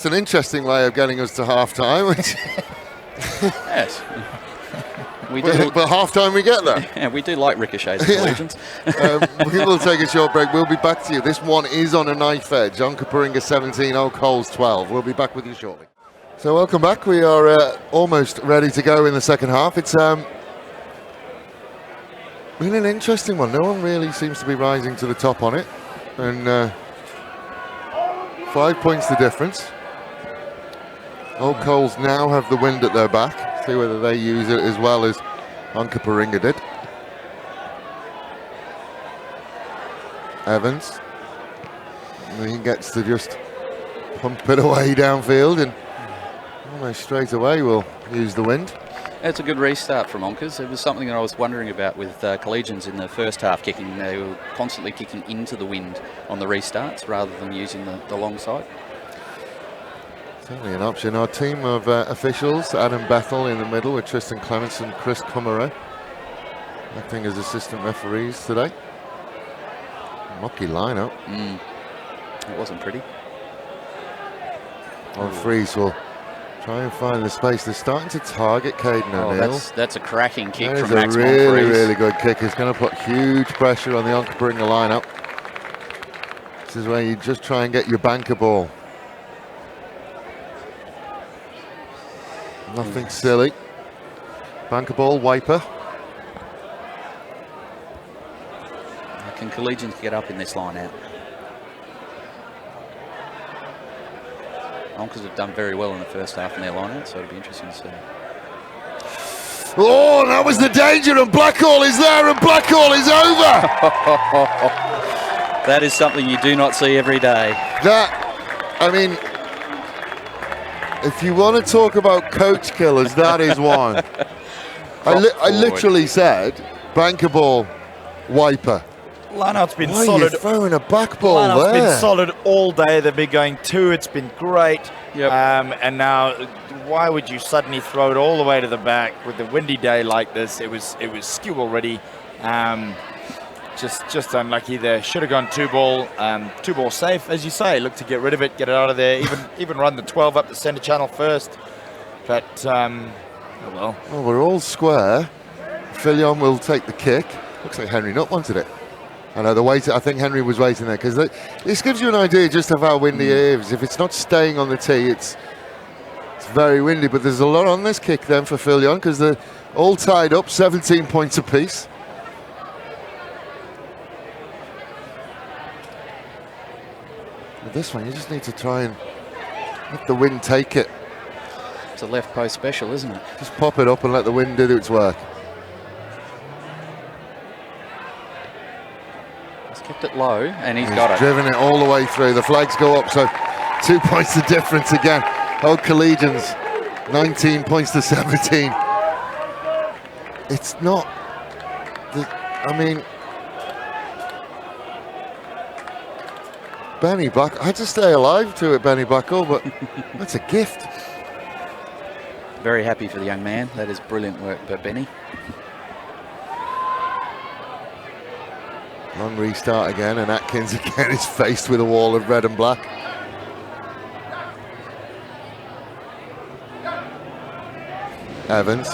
S1: an interesting way of getting us to half-time.
S2: Yes.
S1: But half time we get there.
S2: Yeah, we do like ricochets at Collegians.
S1: We will take a short break. We'll be back to you. This one is on a knife edge. Onkaparinga 17, Old Coles 12. We'll be back with you shortly. So welcome back. We are almost ready to go in the second half. It's been an interesting one. No one really seems to be rising to the top on it. And 5 points the difference. Old Coles now have the wind at their back. See whether they use it as well as Onkaparinga did. Evans. And he gets to just pump it away downfield and almost straight away will use the wind.
S2: It's a good restart from Onkers. It was something that I was wondering about with Collegians in the first half kicking. They were constantly kicking into the wind on the restarts rather than using the long side.
S1: Certainly an option. Our team of officials, Adam Bethel in the middle with Tristan Clements and Chris Cummerow, acting as assistant referees today. Mucky lineup.
S2: It wasn't pretty.
S1: Fries will try and find the space. They're starting to target Caden O'Neill.
S2: That's a cracking kick from
S1: That
S2: Max
S1: is a really,
S2: Monfries.
S1: really good kick. It's going to put huge pressure on the Onkaparinga lineup. This is where you just try and get your banker ball. Nothing silly. Banker ball, wiper.
S2: Can Collegians get up in this line out? Onkers have done very well in the first half in their line out, so it'll be interesting to see.
S1: Oh, that was the danger, and Blackhall is there, and Blackhall is over.
S2: That is something you do not see every day.
S1: I mean, if you want to talk about coach killers, that is one. I literally said, banker ball, wiper.
S3: Lineout's been
S1: Why
S3: solid.
S1: are you throwing a back ball
S3: Lineout's
S1: there?
S3: been solid all day. They've been going 2. It's been great.
S2: Yep.
S3: And now, why would you suddenly throw it all the way to the back with a windy day like this? It was skew already. Just unlucky there. Should have gone 2-ball safe, as you say. Look to get rid of it, get it out of there. Even run the 12 up the centre channel first. But oh well.
S1: Well, we're all square. Fillion will take the kick. Looks like Henry Nutt wanted it. I know I think Henry was waiting there because this gives you an idea just of how windy it is. If it's not staying on the tee, it's very windy. But there's a lot on this kick then for Fillion because they're all tied up, 17 points apiece. With this one, you just need to try and let the wind take it.
S2: It's a left post special, isn't it?
S1: Just pop it up and let the wind do its work.
S2: He's kept it low, and he's got it.
S1: Driven it all the way through. The flags go up, so 2 points the difference again. Old Collegians, 19 points to 17. It's not, I mean, Benny Buck, I had to stay alive to it, Benny Buckle, but that's a gift.
S2: Very happy for the young man. That is brilliant work by Benny.
S1: Long restart again, and Atkins again is faced with a wall of red and black. Evans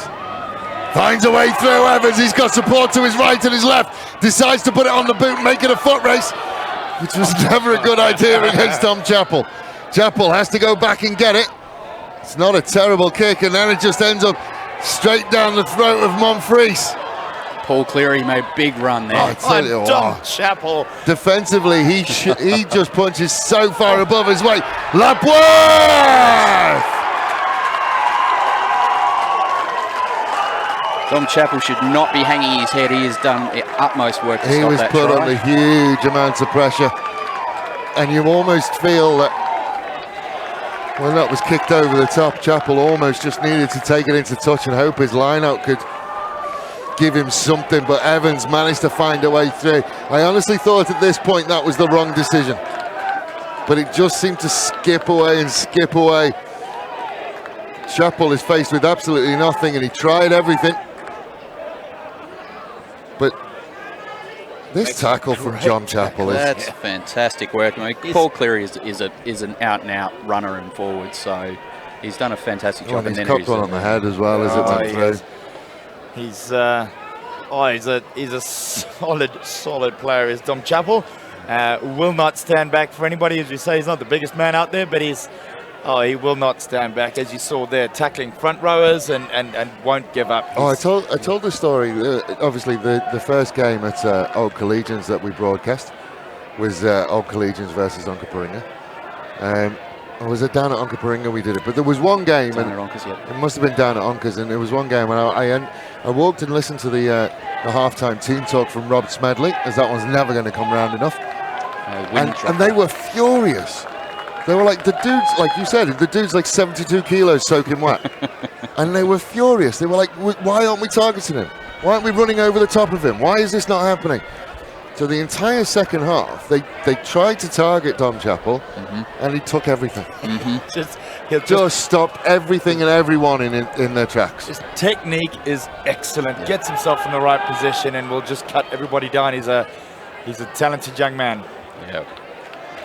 S1: finds a way through. Evans, he's got support to his right and his left. Decides to put it on the boot, make it a foot race, which was never a good idea against Tom Chappell. Chappell has to go back and get it. It's not a terrible kick, and then it just ends up straight down the throat of Monfries.
S2: Paul Cleary made a big run there.
S1: I tell you what,
S3: Chappell.
S1: defensively, he just punches so far above his weight. Lapworth!
S2: Tom Chappell should not be hanging his head. He has done the utmost work to
S1: He
S2: stop
S1: was
S2: that
S1: put
S2: try.
S1: under huge amounts of pressure, and you almost feel that when that was kicked over the top, Chappell almost just needed to take it into touch and hope his line-out could give him something, but Evans managed to find a way through. I honestly thought at this point that was the wrong decision, but it just seemed to skip away and skip away. Chappell is faced with absolutely nothing, and he tried everything. But this tackle from John Chappell is...
S2: That's fantastic work. I mean, Paul Cleary is an out-and-out runner and forward, so He's done a fantastic
S1: Oh,
S2: job.
S1: and he's
S2: then
S1: copped one on the head as well as it went through.
S3: He's a solid player. Is Dom Chappell. Will not stand back for anybody. As you say, he's not the biggest man out there, but he will not stand back, as you saw there, tackling front rowers and won't give up.
S1: I told the story. Obviously, the first game at Old Collegians that we broadcast was Old Collegians versus Onkaparinga. Or was it down at Onkaparinga we did it? But there was one game,
S2: Down at Onkers, yeah.
S1: it must have been down at Onkers, and there was one game when I walked and listened to the halftime team talk from Rob Smedley, as that one's never going to come round enough. And they were furious. They were like, the dude's, like you said, the dude's like 72 kilos soaking wet. And they were furious. They were like, why aren't we targeting him? Why aren't we running over the top of him? Why is this not happening? So the entire second half, they tried to target Dom Chappell, and he took everything. Just stopped everything and everyone in their tracks.
S3: His technique is excellent. Gets himself in the right position and will just cut everybody down. He's a talented young man.
S2: Yeah.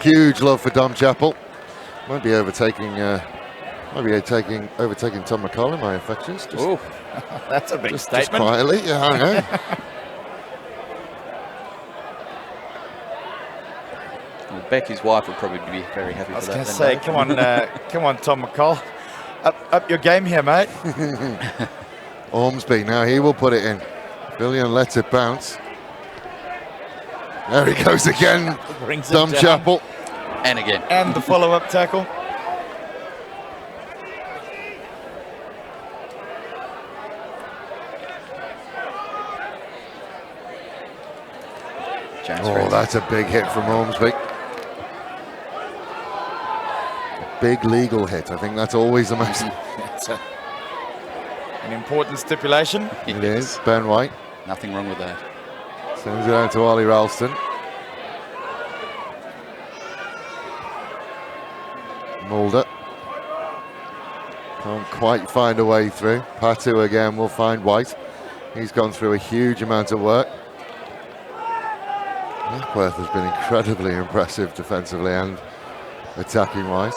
S1: Huge love for Dom Chappell. Might be overtaking Tom McCall in my affections.
S3: That's a big statement.
S1: Just quietly, yeah, I know.
S2: Well, Becky's wife would probably be very happy
S3: I
S2: for
S3: was
S2: that.
S3: going to say, come on, Tom McCall. Up your game here, mate.
S1: Ormsby, now he will put it in. Billion lets it bounce. There he goes again. Dom Chappell.
S2: And again.
S3: And the follow-up tackle.
S1: Oh, that's a big hit from Ormsby. Big legal hit. I think that's always the most.
S3: It's an important stipulation.
S1: It is. Ben White.
S2: Nothing wrong with that.
S1: Sends it out to Ollie Ralston. Mulder. Can't quite find a way through. Patu again will find White. He's gone through a huge amount of work. Lapworth has been incredibly impressive defensively and attacking wise.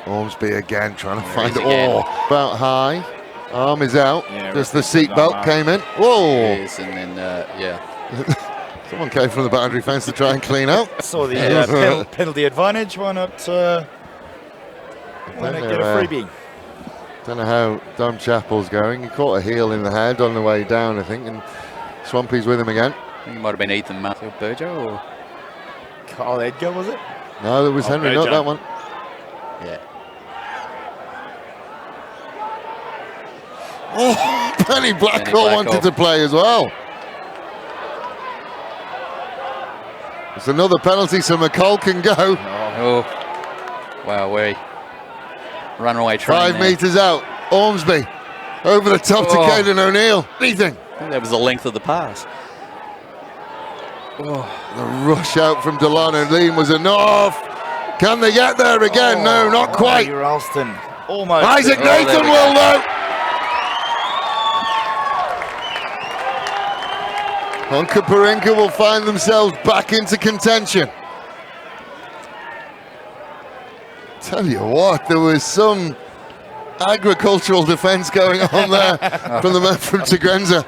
S1: Ormsby again trying to find about high. Arm is out.
S3: Yeah,
S1: just the seatbelt came in. Whoa!
S2: Yes, and then
S1: Someone came from the boundary fence to try and clean out.
S3: Saw the penalty advantage. Why not get a freebie?
S1: Don't know how Dom Chappell's going. He caught a heel in the head on the way down, I think, and Swampy's with him again.
S2: I think it might have been Ethan Burjo or
S3: Carl Edgar, was it?
S1: No, there was Henry Nutt, that one.
S2: Yeah.
S1: Oh, Penny Blackwell wanted to play as well. It's another penalty, so McCall can go.
S2: Oh, wow, where runaway train
S1: 5 metres out. Ormsby over the top to Caden O'Neill. Anything.
S2: I think that was the length of the pass.
S1: The rush out from Delano Lean was enough. Can they get there again? No, not quite.
S3: Ralston. Almost.
S1: Isaac Nathan will though. Onkaparinga will find themselves back into contention. Tell you what, there was some agricultural defence going on there from the man from Tigrenza.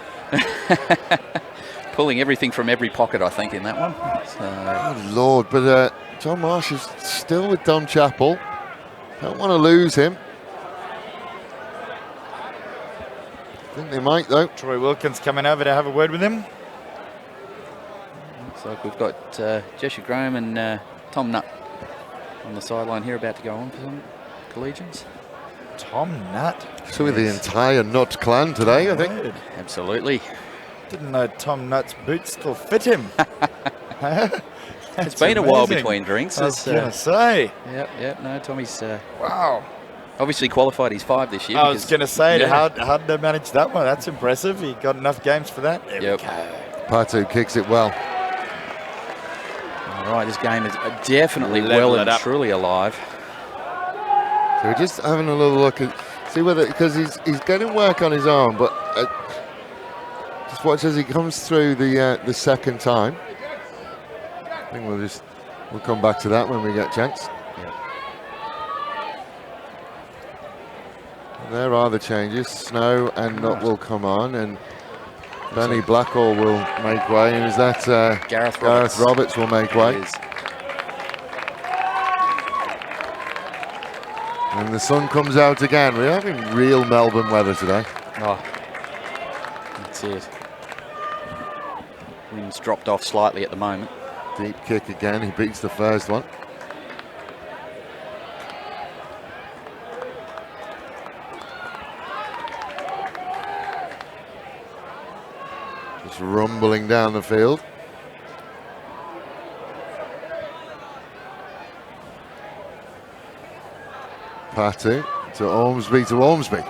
S2: Pulling everything from every pocket, I think, in that one. So.
S1: Oh Lord, but John Marsh is still with Dom Chappell. Don't want to lose him. I think they might though.
S3: Troy Wilkins coming over to have a word with him.
S2: Looks like we've got Jesse Graham and Tom Nutt on the sideline here, about to go on for some Collegians.
S3: Tom Nutt.
S1: So with the entire Nutt clan today, I think.
S2: Absolutely.
S3: Didn't know Tom Nutt's boots still fit him.
S2: It's been a while between drinks.
S3: I was going to say.
S2: Yep. No, Tommy's
S3: wow.
S2: Obviously qualified his 5 this year.
S3: I was going to say, how did they manage that one? That's impressive. He got enough games for that. There we go.
S1: Patu kicks it well.
S2: All right, this game is definitely well and truly alive.
S1: So we're just having a little look at, see whether, because he's getting work on his arm, but just watch as he comes through the second time. I think we'll come back to that when we get a chance. There are the changes. Snow and Nutt will come on, and Benny Blackall will make way. And is that
S2: Gareth
S1: Roberts will make way. And the sun comes out again. We're having real Melbourne weather today.
S2: Oh, that's it. Wind's dropped off slightly at the moment.
S1: Deep kick again. He beats the first one. Just rumbling down the field. Patu to Ormsby.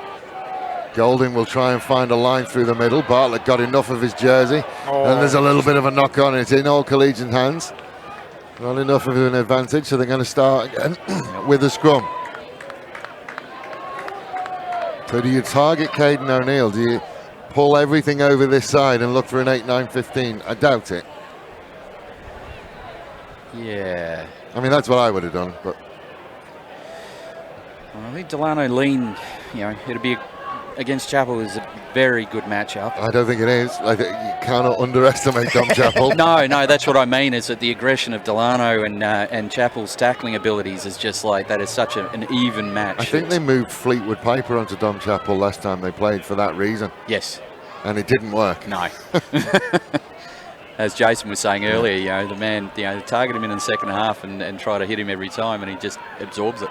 S1: Golding will try and find a line through the middle. Bartlett got enough of his jersey. And there's a little bit of a knock on it in all Collegian hands. Not enough of an advantage, so they're going to start again with a scrum. So do you target Caden O'Neill? Do you pull everything over this side and look for an 8-9-15? I doubt it.
S2: Yeah.
S1: I mean, that's what I would have done, but
S2: I think Delano lean, it'll be against Chapel is a very good matchup.
S1: I don't think it is. I think you cannot underestimate Dom Chapel.
S2: No, that's what I mean. Is that the aggression of Delano and Chapel's tackling abilities is just like that is such an even match.
S1: I think they moved Fleetwood Piper onto Dom Chapel last time they played for that reason.
S2: Yes.
S1: And it didn't work.
S2: No. As Jason was saying earlier, the man, target him in the second half and try to hit him every time, and he just absorbs it.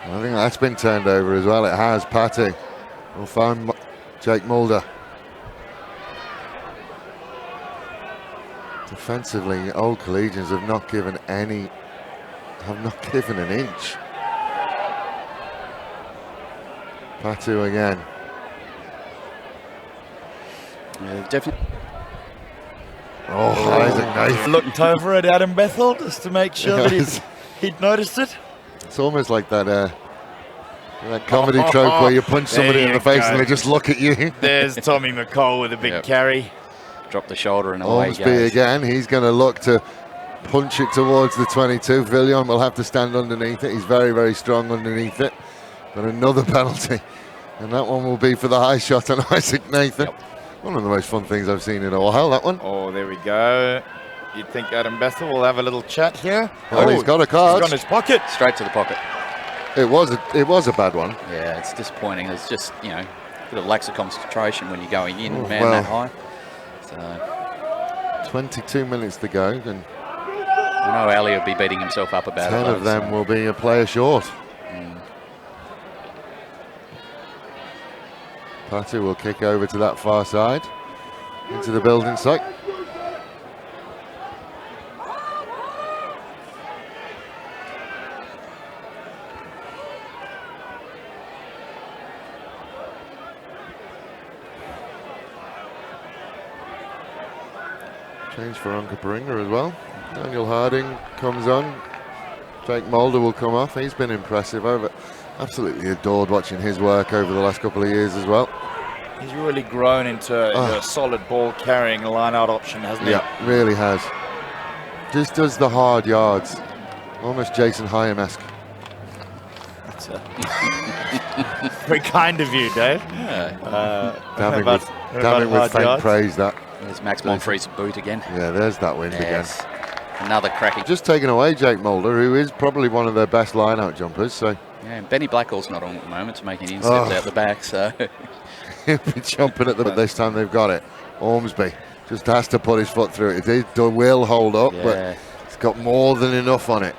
S1: I think that's been turned over as well. It has. Patty will find Jake Mulder. Defensively, old Collegians have not given an inch. Patu again.
S2: Yeah, definitely.
S1: Oh, Isaac Nathan.
S3: Looked over at Adam Bethel just to make sure that he'd noticed it.
S1: It's almost like that comedy trope where you punch somebody in the face and they just look at you.
S3: There's Tommy McCall with a big carry.
S2: Drop the shoulder and away
S1: Ormsby
S2: goes.
S1: again. He's going to look to punch it towards the 22. Villion will have to stand underneath it. He's very, very strong underneath it. But another penalty. And that one will be for the high shot on Isaac Nathan.
S2: Yep.
S1: One of the most fun things I've seen in a while, that one.
S3: Oh, there we go. You'd think Adam Bethel will have a little chat here.
S1: Oh, he's got a card.
S3: He's got in his pocket.
S2: Straight to the pocket.
S1: It was a bad one.
S2: Yeah, it's disappointing. It's just, a bit of lax of concentration when you're going in,
S1: well,
S2: that high. So
S1: 22 minutes to go, and
S2: I know Ali will be beating himself up about
S1: 10
S2: it.
S1: of them will be a player short. Patu will kick over to that far side, into the building site. Change for Onkaparinga as well. Daniel Harding comes on. Jake Mulder will come off. He's been impressive. Absolutely adored watching his work over the last couple of years as well.
S3: He's really grown into a solid ball carrying line-out option, hasn't he?
S1: Yeah, really has. Just does the hard yards. Almost Jason Hyam-esque.
S3: That's very kind of you, Dave.
S1: Damning with faint praise, that.
S2: There's Max Monfree's boot again.
S1: Yeah, there's that wind again.
S2: Another cracking.
S1: Just taking away Jake Mulder, who is probably one of their best line-out jumpers. So
S2: yeah, and Benny Blackall's not on at the moment to making insteps out the back. So
S1: he'll be jumping at but this time they've got it. Ormsby just has to put his foot through it. It will hold up, but it's got more than enough on it.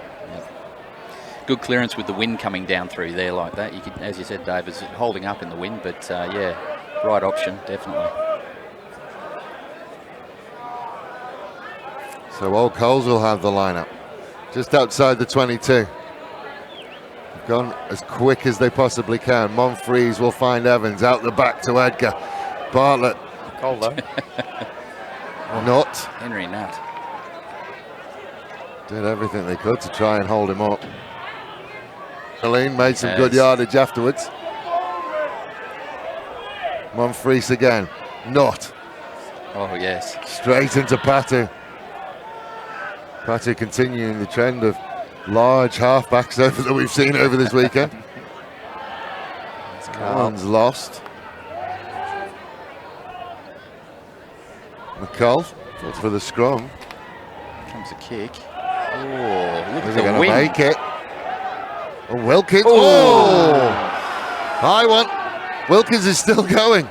S2: Good clearance with the wind coming down through there like that. You could, as you said, Dave, is holding up in the wind, but right option, definitely.
S1: So Old Coles will have the lineup just outside the 22. They've gone as quick as they possibly can. Monfrees will find Evans out the back to Edgar. Bartlett.
S3: Cole though.
S1: Nutt.
S2: Henry Nutt.
S1: Did everything they could to try and hold him up. Colleen made some good yardage afterwards. Monfrees again. Nutt.
S2: Oh, yes.
S1: Straight into Patu. Patu continuing the trend of large halfbacks that we've seen over this weekend. One's lost. McCall goes for the scrum.
S2: Comes a kick. Oh, look
S1: Is
S2: at
S1: he going
S2: the
S1: to
S2: wing.
S1: make it? Oh, Wilkins. Oh! High one. Wilkins is still going.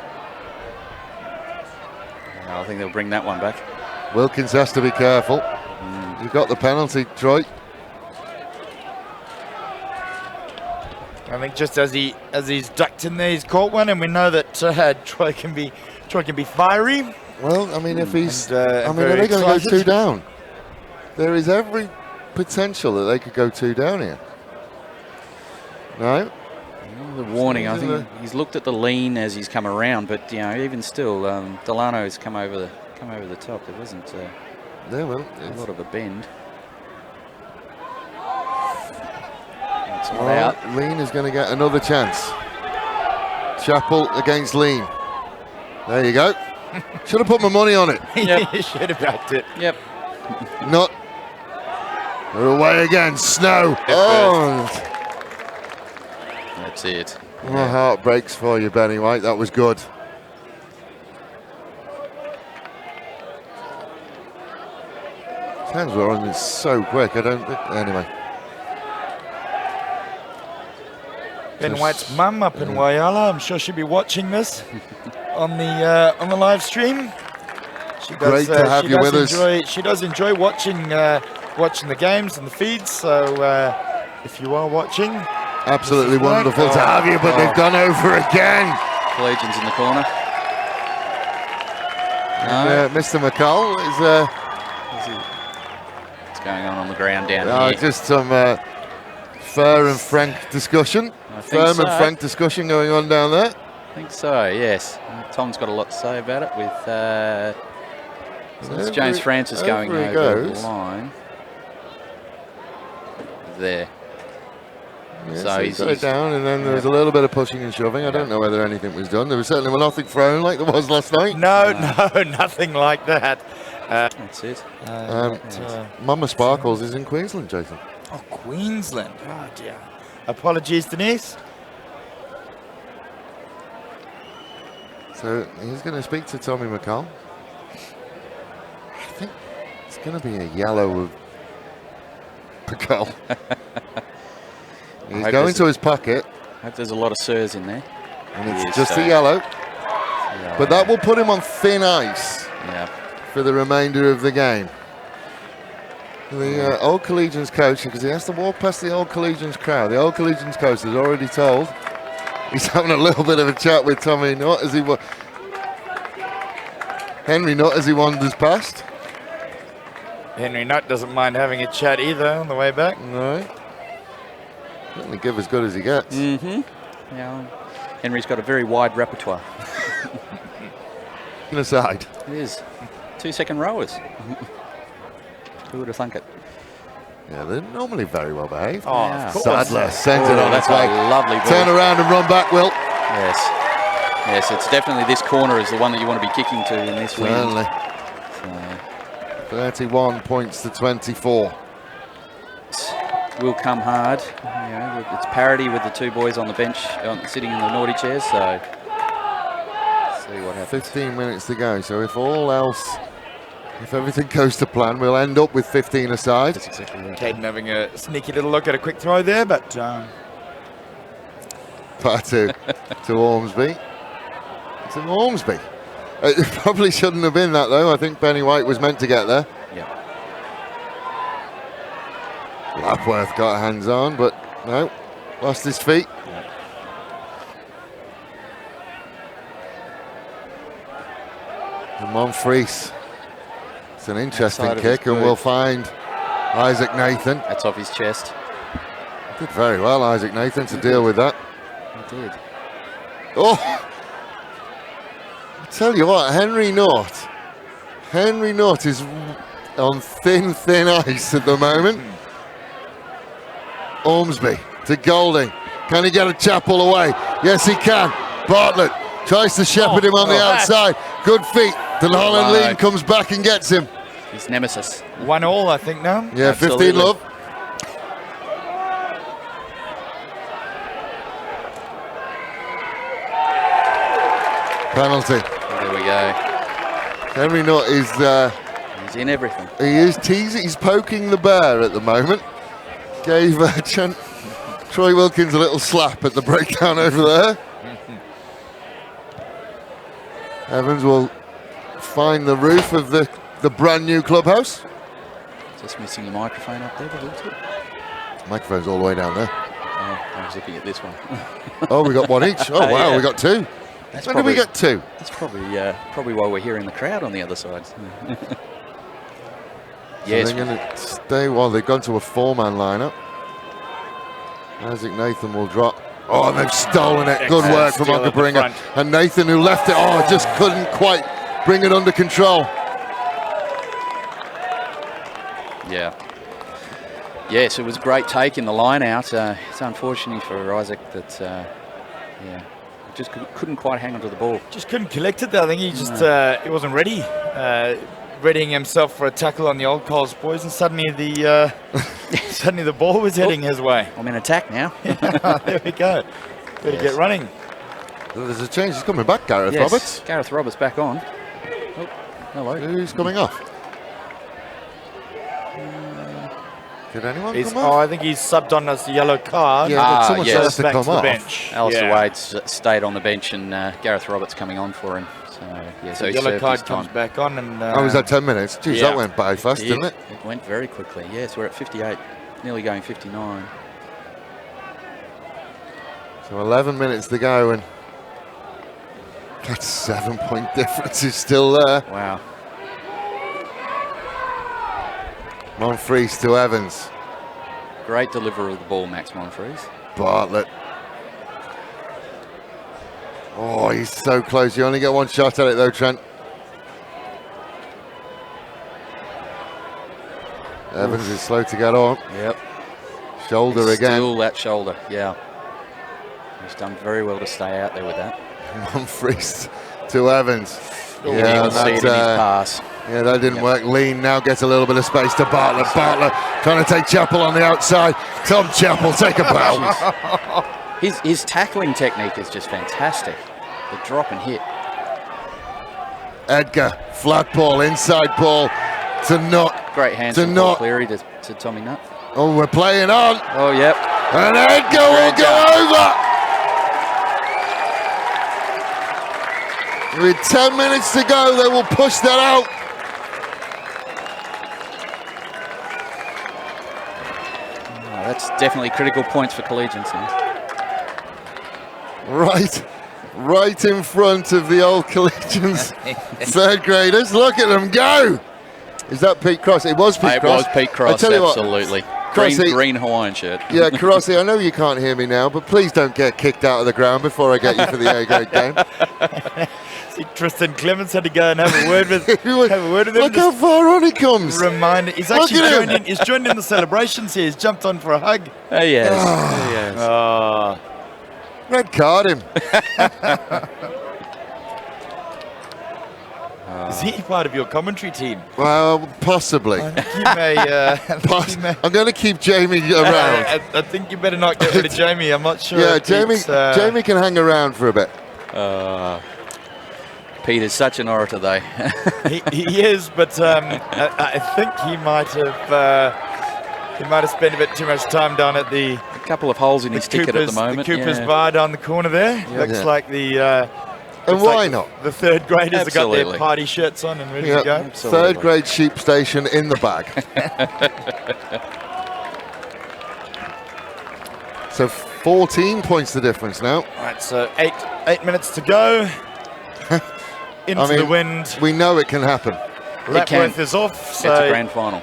S2: I think they'll bring that one back.
S1: Wilkins has to be careful. You got the penalty, Troy.
S3: I think just as he's ducked in there, he's caught one, and we know that Troy can be fiery.
S1: Well, I mean, if he's,
S3: And,
S1: I mean, are
S3: very
S1: they going to go
S3: excited.
S1: 2 down? There is every potential that they could go 2 down here. No.
S2: The warning, I think he's looked at the lean as he's come around, but even still, Delano's come over the top. There wasn't
S1: Yeah, well,
S2: a lot of a bend. It's all out.
S1: Lean is going to get another chance. Chapel against Lean. There you go. Should have put my money on it.
S2: Yep.
S3: You should have backed it.
S2: Yep.
S1: Not. They're away again. Snow. Oh,
S2: That's it.
S1: my heart breaks for you, Benny White. That was good. Hands were on it so quick. I don't think. Anyway.
S3: Ben White's mum up in Whyalla. I'm sure she'll be watching this on the live stream. She does,
S1: Great to have you with us.
S3: She does enjoy watching the games and the feeds. So if you are watching,
S1: Absolutely
S3: this is
S1: wonderful
S3: work.
S1: to have you, but they've gone over again.
S2: Collegians in the corner.
S1: And, Mr. McCall is
S2: What's going on the ground down here?
S1: just some fair and frank discussion.
S2: I think
S1: Firm
S2: so.
S1: and frank discussion going on down there.
S2: I think so, yes. Tom's got a lot to say about it with so it's James Francis going
S1: over he
S2: over
S1: goes.
S2: the line. There.
S1: Yes,
S2: So
S1: he's got it down, and then there was a little bit of pushing and shoving. I don't know whether anything was done. There was certainly nothing thrown like there was last night.
S3: no, nothing like that.
S2: That's it.
S1: Mama Sparkles is in Queensland, Jason.
S3: Oh, Queensland. Oh dear. Apologies, Denise.
S1: So he's going to speak to Tommy McCall. I think it's going to be a yellow of McCall. He's going to his pocket,
S2: I hope there's a lot of sirs in there.
S1: and it's
S2: Yes,
S1: just
S2: so-
S1: a yellow.
S2: Yeah.
S1: But that will put him on thin ice
S2: Yeah.
S1: for the remainder of the game. The old Collegians coach, because he has to walk past the old Collegians crowd. The old Collegians coach has already told. He's having a little bit of a chat with Tommy Nutt as he Henry Nutt as he wanders past.
S3: Henry Nutt doesn't mind having a chat either on the way back.
S1: No. Certainly give as good as he gets.
S2: Mm-hmm. Yeah. Henry's got a very wide repertoire.
S1: Aside.
S2: It is. 2 second rowers. Who would have thunk it?
S1: Yeah, they're normally very well behaved.
S3: Oh,
S2: Yeah.
S3: of course.
S1: Sadler sends it
S2: Oh,
S1: on
S2: that's
S1: its way.
S2: a lovely ball.
S1: Turn around and run back, Will.
S2: Yes. Yes, it's definitely this corner is the one that you want to be kicking to in this wind.
S1: Certainly.
S2: So,
S1: 31 points to 24.
S2: will come hard. You know, it's parity with the 2 boys on the bench sitting in the naughty chairs. So see what happens.
S1: 15 minutes to go. So if all else, if everything goes to plan, we'll end up with 15 aside.
S2: That's exactly right.
S3: Caden having a sneaky little look at a quick throw there, but
S1: Back to Ormsby. It's in Ormsby. It probably shouldn't have been that though. I think Benny White was meant to get there.
S2: Yeah.
S1: Lapworth got hands on, but no, lost his feet. And Monfries. It's an interesting
S2: Outside of his
S1: kick, and
S2: boot.
S1: we'll find Isaac Nathan.
S2: That's off his chest.
S1: Did very well, Isaac Nathan, to deal with that.
S2: He did.
S1: Oh! I tell you what, Henry Nutt is on thin ice at the moment. Ormsby to Golding. Can he get a Chapel away? Yes, he can. Bartlett tries to shepherd him on the outside. Good feet. Holland Lean comes back and gets him.
S2: His nemesis.
S3: 1-1, I think now.
S1: Yeah,
S2: Absolutely.
S1: 15 love. Penalty.
S2: There we go.
S1: Henry Nutt is
S2: He's in everything.
S1: he is teasing, he's poking the bear at the moment. Gave Troy Wilkins a little slap at the breakdown over there. Evans will find the roof of the brand new clubhouse.
S2: Just missing the microphone up there, but it's good.
S1: Microphone's all the way down there.
S2: Oh, I was looking at this one.
S1: Oh, we got one each. Oh wow,
S2: Yeah.
S1: we got two.
S2: That's
S1: When did we get two?
S2: That's probably why we're hearing the crowd on the other side. Yes.
S1: So they're going to stay. Well, they've gone to a 4-man lineup. Isaac Nathan will drop. Oh, and they've stolen it. Good work from
S3: Steal at the
S1: Onkaparinga.
S3: front.
S1: And Nathan, who left it, just couldn't quite bring it under control.
S2: Yeah. Yes, it was a great take in the line out. It's unfortunate for Isaac that, yeah, just couldn't quite hang onto the ball.
S3: Just couldn't collect it there. I think he just he wasn't ready. Readying himself for a tackle on the old Coles boys, and suddenly the suddenly the ball was heading his way.
S2: I'm in attack now.
S3: There we go. Better get running.
S1: There's a change. He's coming back, Gareth
S2: Yes,
S1: Roberts.
S2: Gareth Roberts back on. Oh, hello.
S1: Who's coming off? Did anyone
S3: He's,
S1: come off?
S3: I think he's subbed on as the yellow card.
S1: Yeah, but someone
S2: yes.
S1: has to
S3: Back
S1: come
S3: to the
S1: off.
S3: bench.
S2: Alistair
S3: Yeah.
S2: Wade's stayed on the bench, and Gareth Roberts coming on for him. So yeah, so
S3: The
S2: he
S3: yellow
S2: served
S3: card
S2: his
S3: comes
S2: time.
S3: back on, and
S1: Oh, was that 10 minutes? Jeez,
S3: yeah.
S1: that went by fast, didn't it?
S2: It went very quickly. Yes, we're at 58, nearly going 59.
S1: So 11 minutes to go, and that 7-point difference is still there.
S2: Wow.
S1: Monfries to Evans.
S2: Great deliverer of the ball, Max Monfries.
S1: Bartlett. Oh, he's so close. You only get one shot at it though, Trent. Evans is slow to get on.
S2: Yep.
S1: Shoulder again.
S2: Still that shoulder, yeah. He's done very well to stay out there with that.
S1: Monfries to Evans.
S2: You can see it in his pass.
S1: Yeah, that didn't work. Lean now gets a little bit of space to Bartlett. Bartlett trying to take Chappell on the outside. Tom Chappell, take a bow.
S2: His tackling technique is just fantastic. The drop and hit.
S1: Edgar, flat ball, inside ball to Nutt.
S2: Great hands
S1: To
S2: from Paul
S1: Nutt.
S2: Cleary to Tommy Nutt.
S1: Oh, we're playing on.
S2: Oh, yep.
S1: And Edgar will go over. With 10 minutes to go, they will push that out.
S2: Oh, that's definitely critical points for Collegians now.
S1: Right in front of the old Collegians third graders. Look at them go. Is that Pete Cross? It was Pete
S2: It
S1: Cross.
S2: was Pete Cross,
S1: I tell you what,
S2: absolutely.
S1: Crossy-
S2: Green Hawaiian shirt.
S1: Yeah, Karossi, I know you can't hear me now, but please don't get kicked out of the ground before I get you for the A-grade game.
S3: see Tristan Clements had to go and have a word with him.
S1: Look how far on he comes.
S3: Reminder, he's
S1: Look
S3: actually
S1: at him.
S3: joined in. He's joined in the celebrations here. He's jumped on for a hug.
S2: Oh, yes. Oh, yes.
S3: Oh,
S1: Red card him.
S3: is he part of your commentary team?
S1: Well, possibly.
S3: I think he may. I think he may-
S1: I'm going to keep Jamie around.
S3: I think you better not get rid of Jamie. I'm not sure.
S1: Yeah,
S3: if
S1: Jamie.
S3: it's,
S1: Jamie can hang around for a bit.
S2: Pete is such an orator, though.
S3: he is, but I think he might have spent a bit too much time down at the
S2: A couple of holes in his ticket at the moment.
S3: The Cooper's
S2: yeah.
S3: bar down the corner there. Looks
S1: Yeah.
S3: like the.
S1: And
S3: looks
S1: why
S3: like
S1: not?
S3: The third graders have got
S2: Absolutely.
S3: their party shirts on and ready
S1: Yeah,
S3: to go.
S2: Absolutely.
S1: third grade sheep station in the bag. So 14 points the difference now.
S3: Right, so eight minutes to go. Into the wind.
S1: We know it can happen.
S3: Lapworth is off. So
S2: It's a grand final.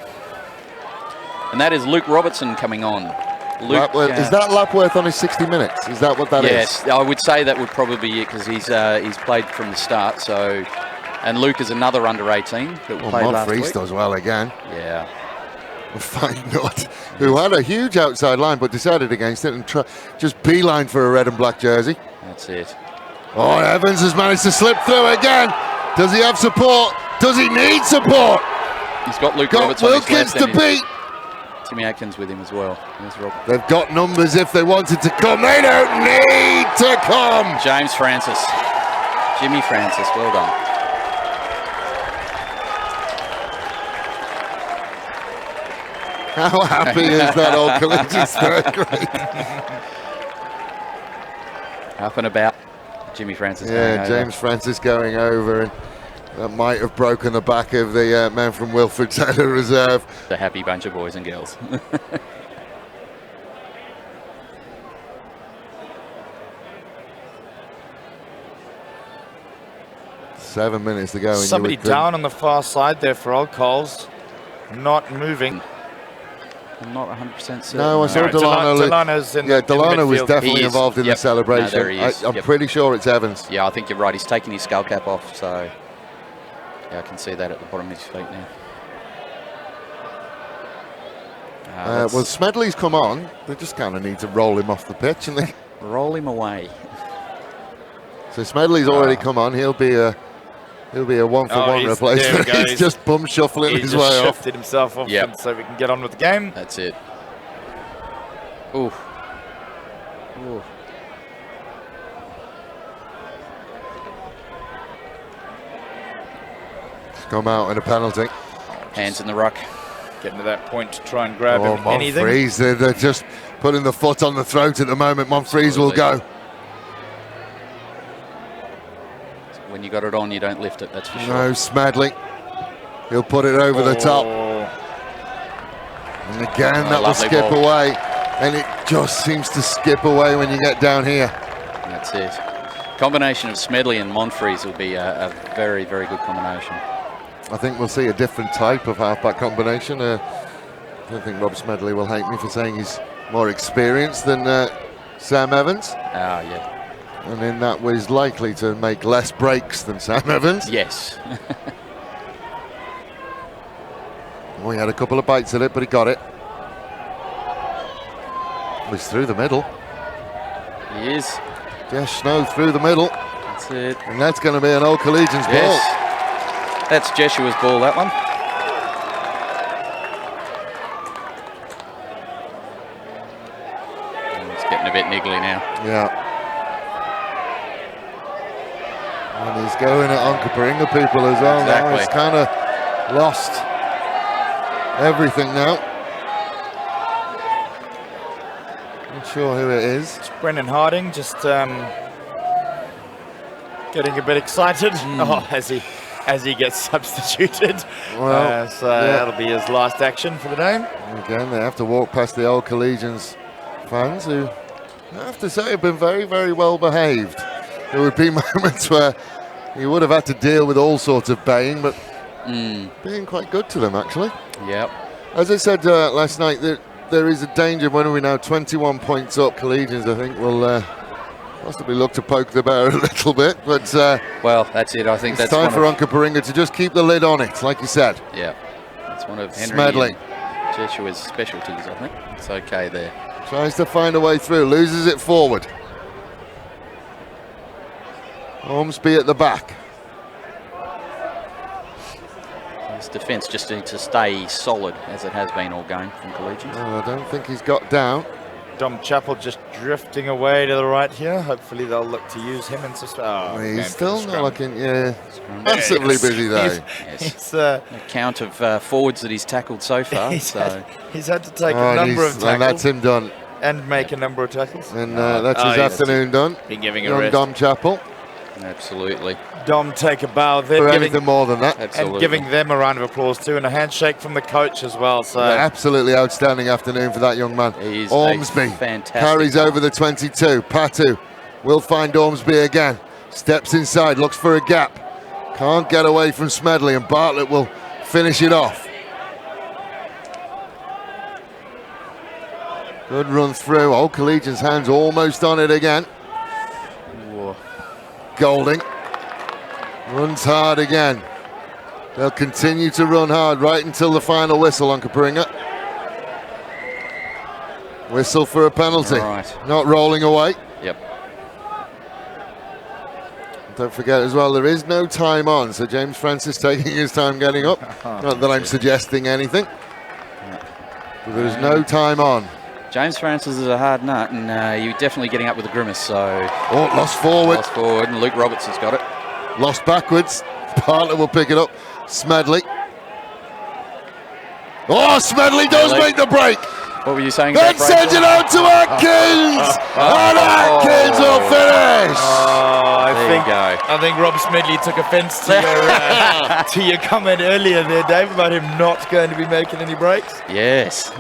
S2: And that is Luke Robertson coming on. Luke,
S1: Lapworth, is that Lapworth on his 60 minutes? Is that what that is?
S2: yes, I would say that would probably be it because he's played from the start. So, and Luke is another under 18 that
S1: Well,
S2: played last
S1: Monfries
S2: week.
S1: does well again.
S2: Yeah,
S1: Fine Nutt, who had a huge outside line but decided against it and just beeline for a red and black jersey.
S2: that's it.
S1: Oh, Evans has managed to slip through again. Does he have support? Does he need support?
S2: He's got Luke
S1: Got
S2: Roberts on his
S1: Wilkins
S2: left
S1: to
S2: and
S1: beat.
S2: Timmy Atkins with him as well. There's Rob.
S1: They've got numbers if they wanted to come. They don't need to come.
S2: James Francis. Jimmy Francis, well done.
S1: How happy is that old Collegians third grade?
S2: Up and about. Jimmy Francis.
S1: Yeah, James Francis going over, and that might have broken the back of the man from Wilfred Taylor Reserve.
S2: A happy bunch of boys and girls.
S1: 7 minutes to go.
S3: Somebody down on the far side there for Old Coles. Not moving.
S2: I'm not 100% certain.
S1: No, I saw Delano.
S3: Delano's in
S1: Delano was
S3: midfield.
S1: definitely involved in the celebration.
S2: No, there he is.
S1: I'm pretty sure it's Evans.
S2: Yeah, I think you're right. He's taking his skull cap off, so yeah, I can see that at the bottom of his feet now.
S1: Well, Smedley's come on. They just kind of need to roll him off the pitch, and they
S2: roll him away.
S1: So Smedley's already come on. He'll be a one-for-one replacement. He's just bum shuffling his way off.
S3: He shifted himself off, so we can get on with the game.
S2: That's it. Ooh. Ooh.
S1: Come out in a penalty.
S2: Hands in the ruck.
S3: Getting to that point to try and grab him.
S1: Monfries, they're just putting the foot on the throat at the moment. Monfries will go.
S2: When you got it on, you don't lift it, that's for sure.
S1: No, Smedley. He'll put it over the top. And again, that will skip away. And it just seems to skip away when you get down here.
S2: That's it. Combination of Smedley and Monfries will be a very, very good combination.
S1: I think we'll see a different type of halfback combination. I don't think Rob Smedley will hate me for saying he's more experienced than Sam Evans.
S2: Ah, yeah.
S1: And then that was likely to make less breaks than Sam Evans.
S2: Yes.
S1: Well, he had a couple of bites at it, but he got it. He's through the middle.
S2: He is.
S1: Jesh Snow through the middle.
S2: That's it.
S1: And that's going to be an Old Collegians ball.
S2: That's Jeshua's ball, that one. And it's getting a bit niggly now.
S1: Yeah. And he's going at Onkaparinga people as well.
S2: Exactly.
S1: Now he's kind of lost everything now. Not sure who it is.
S3: It's Brendan Harding just getting a bit excited. As he gets substituted. Well, that'll be his last action for the day.
S1: Again, they have to walk past the Old Collegians fans who, I have to say, have been very, very well behaved. There would be moments where he would have had to deal with all sorts of baying, but being quite good to them, actually.
S2: Yep.
S1: As I said last night, there is a danger when we're now 21 points up. Collegians, I think, will possibly look to poke the bear a little bit, but
S2: well, that's it. I think
S1: it's time for Onkaparinga to just keep the lid on it, like you said.
S2: Yeah, it's one of Henry
S1: Smedley.
S2: and Jeshua's specialties, I think. It's okay there.
S1: Tries to find a way through, loses it forward. Ormsby at the back.
S2: His defence just needs to stay solid, as it has been all game from Collegians.
S1: I don't think he's got down.
S3: Dom Chappell just drifting away to the right here. Hopefully they'll look to use him in
S1: he's still not looking, massively busy though.
S2: Yes. A count of forwards that he's tackled so far.
S3: He's had to take a number of tackles.
S1: And that's him done.
S3: And make a number of tackles.
S1: And that's his afternoon done.
S3: Been giving a
S1: young
S3: rest.
S1: Dom Chappell.
S2: Absolutely.
S3: Dom take a bow there.
S1: For anything more than that.
S2: Absolutely.
S3: And giving them a round of applause too, and a handshake from the coach as well. So
S1: absolutely outstanding afternoon for that young man.
S2: He's
S1: Ormsby carries over the 22. Patu will find Ormsby again. Steps inside, looks for a gap. Can't get away from Smedley, and Bartlett will finish it off. Good run through. Old Collegians' hands almost on it again.
S2: Whoa.
S1: Golding runs hard again. They'll continue to run hard right until the final whistle on Onkaparinga. Whistle for a penalty.
S2: Right.
S1: Not rolling away.
S2: Yep.
S1: Don't forget as well, there is no time on, so James Francis taking his time getting up. Not that I'm suggesting anything. But there is no time on.
S2: James Francis is a hard nut, and you're definitely getting up with a grimace. So
S1: lost forward.
S2: Lost forward, and Luke Roberts has got it.
S1: Lost backwards. Bartlett will pick it up. Smedley. Oh, Smedley does make the break.
S2: What were you saying?
S1: Then sends it out to Atkins, and Atkins will finish.
S3: I think Rob Smedley took offence to your comment earlier there, Dave, about him not going to be making any breaks.
S2: Yes.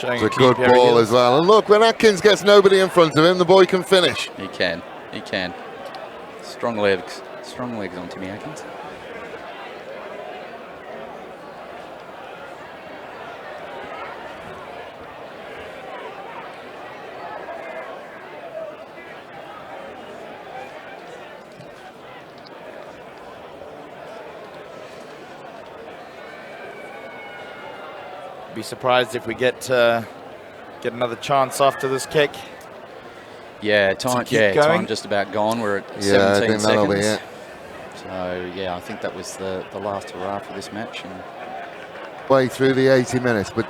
S1: It's a good ball as well. And look, when Atkins gets nobody in front of him, the boy can finish.
S2: He can. He can. Strong legs. Strong legs on Timmy Atkins.
S3: Be surprised if we get another chance after this kick.
S2: Yeah, time just about gone. We're at 17
S1: I think that'll be
S2: seconds.
S1: it.
S2: So yeah, I think that was the last hurrah for this match. And
S1: way through the 80 minutes, but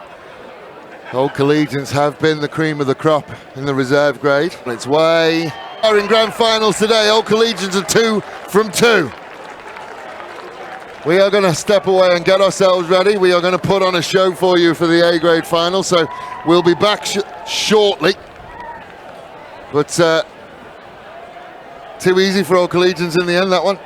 S1: Old Collegians have been the cream of the crop in the reserve grade. It's way. Are in grand finals today. Old Collegians are 2 from 2. We are going to step away and get ourselves ready. We are going to put on a show for you for the A grade final, so we'll be back shortly. But too easy for Old Collegians in the end, that one.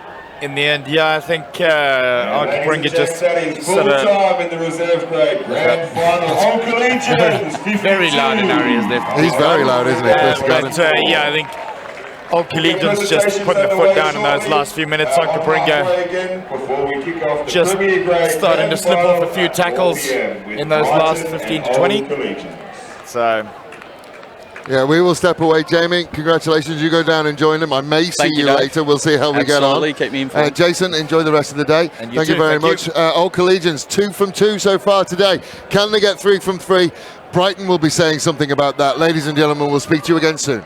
S3: In the end, yeah, I think Onkaparinga just
S4: full time in the reserve grade grand final. Old Collegians.
S3: Very loud in areas there.
S1: He's very loud, isn't he?
S3: Yeah, I think Old Collegians just putting the foot down in those last few minutes. Onkaparinga just starting to slip off a few tackles in those last 15 to 20. So.
S1: Yeah, we will step away, Jamie. Congratulations. You go down and join them. I may see you later. We'll see how we get on.
S2: Keep me informed.
S1: Jason, enjoy the rest of the day.
S3: And
S1: Thank you very much. Old Collegians, 2 from 2 so far today. Can they get 3 from 3? Brighton will be saying something about that. Ladies and gentlemen, we'll speak to you again soon.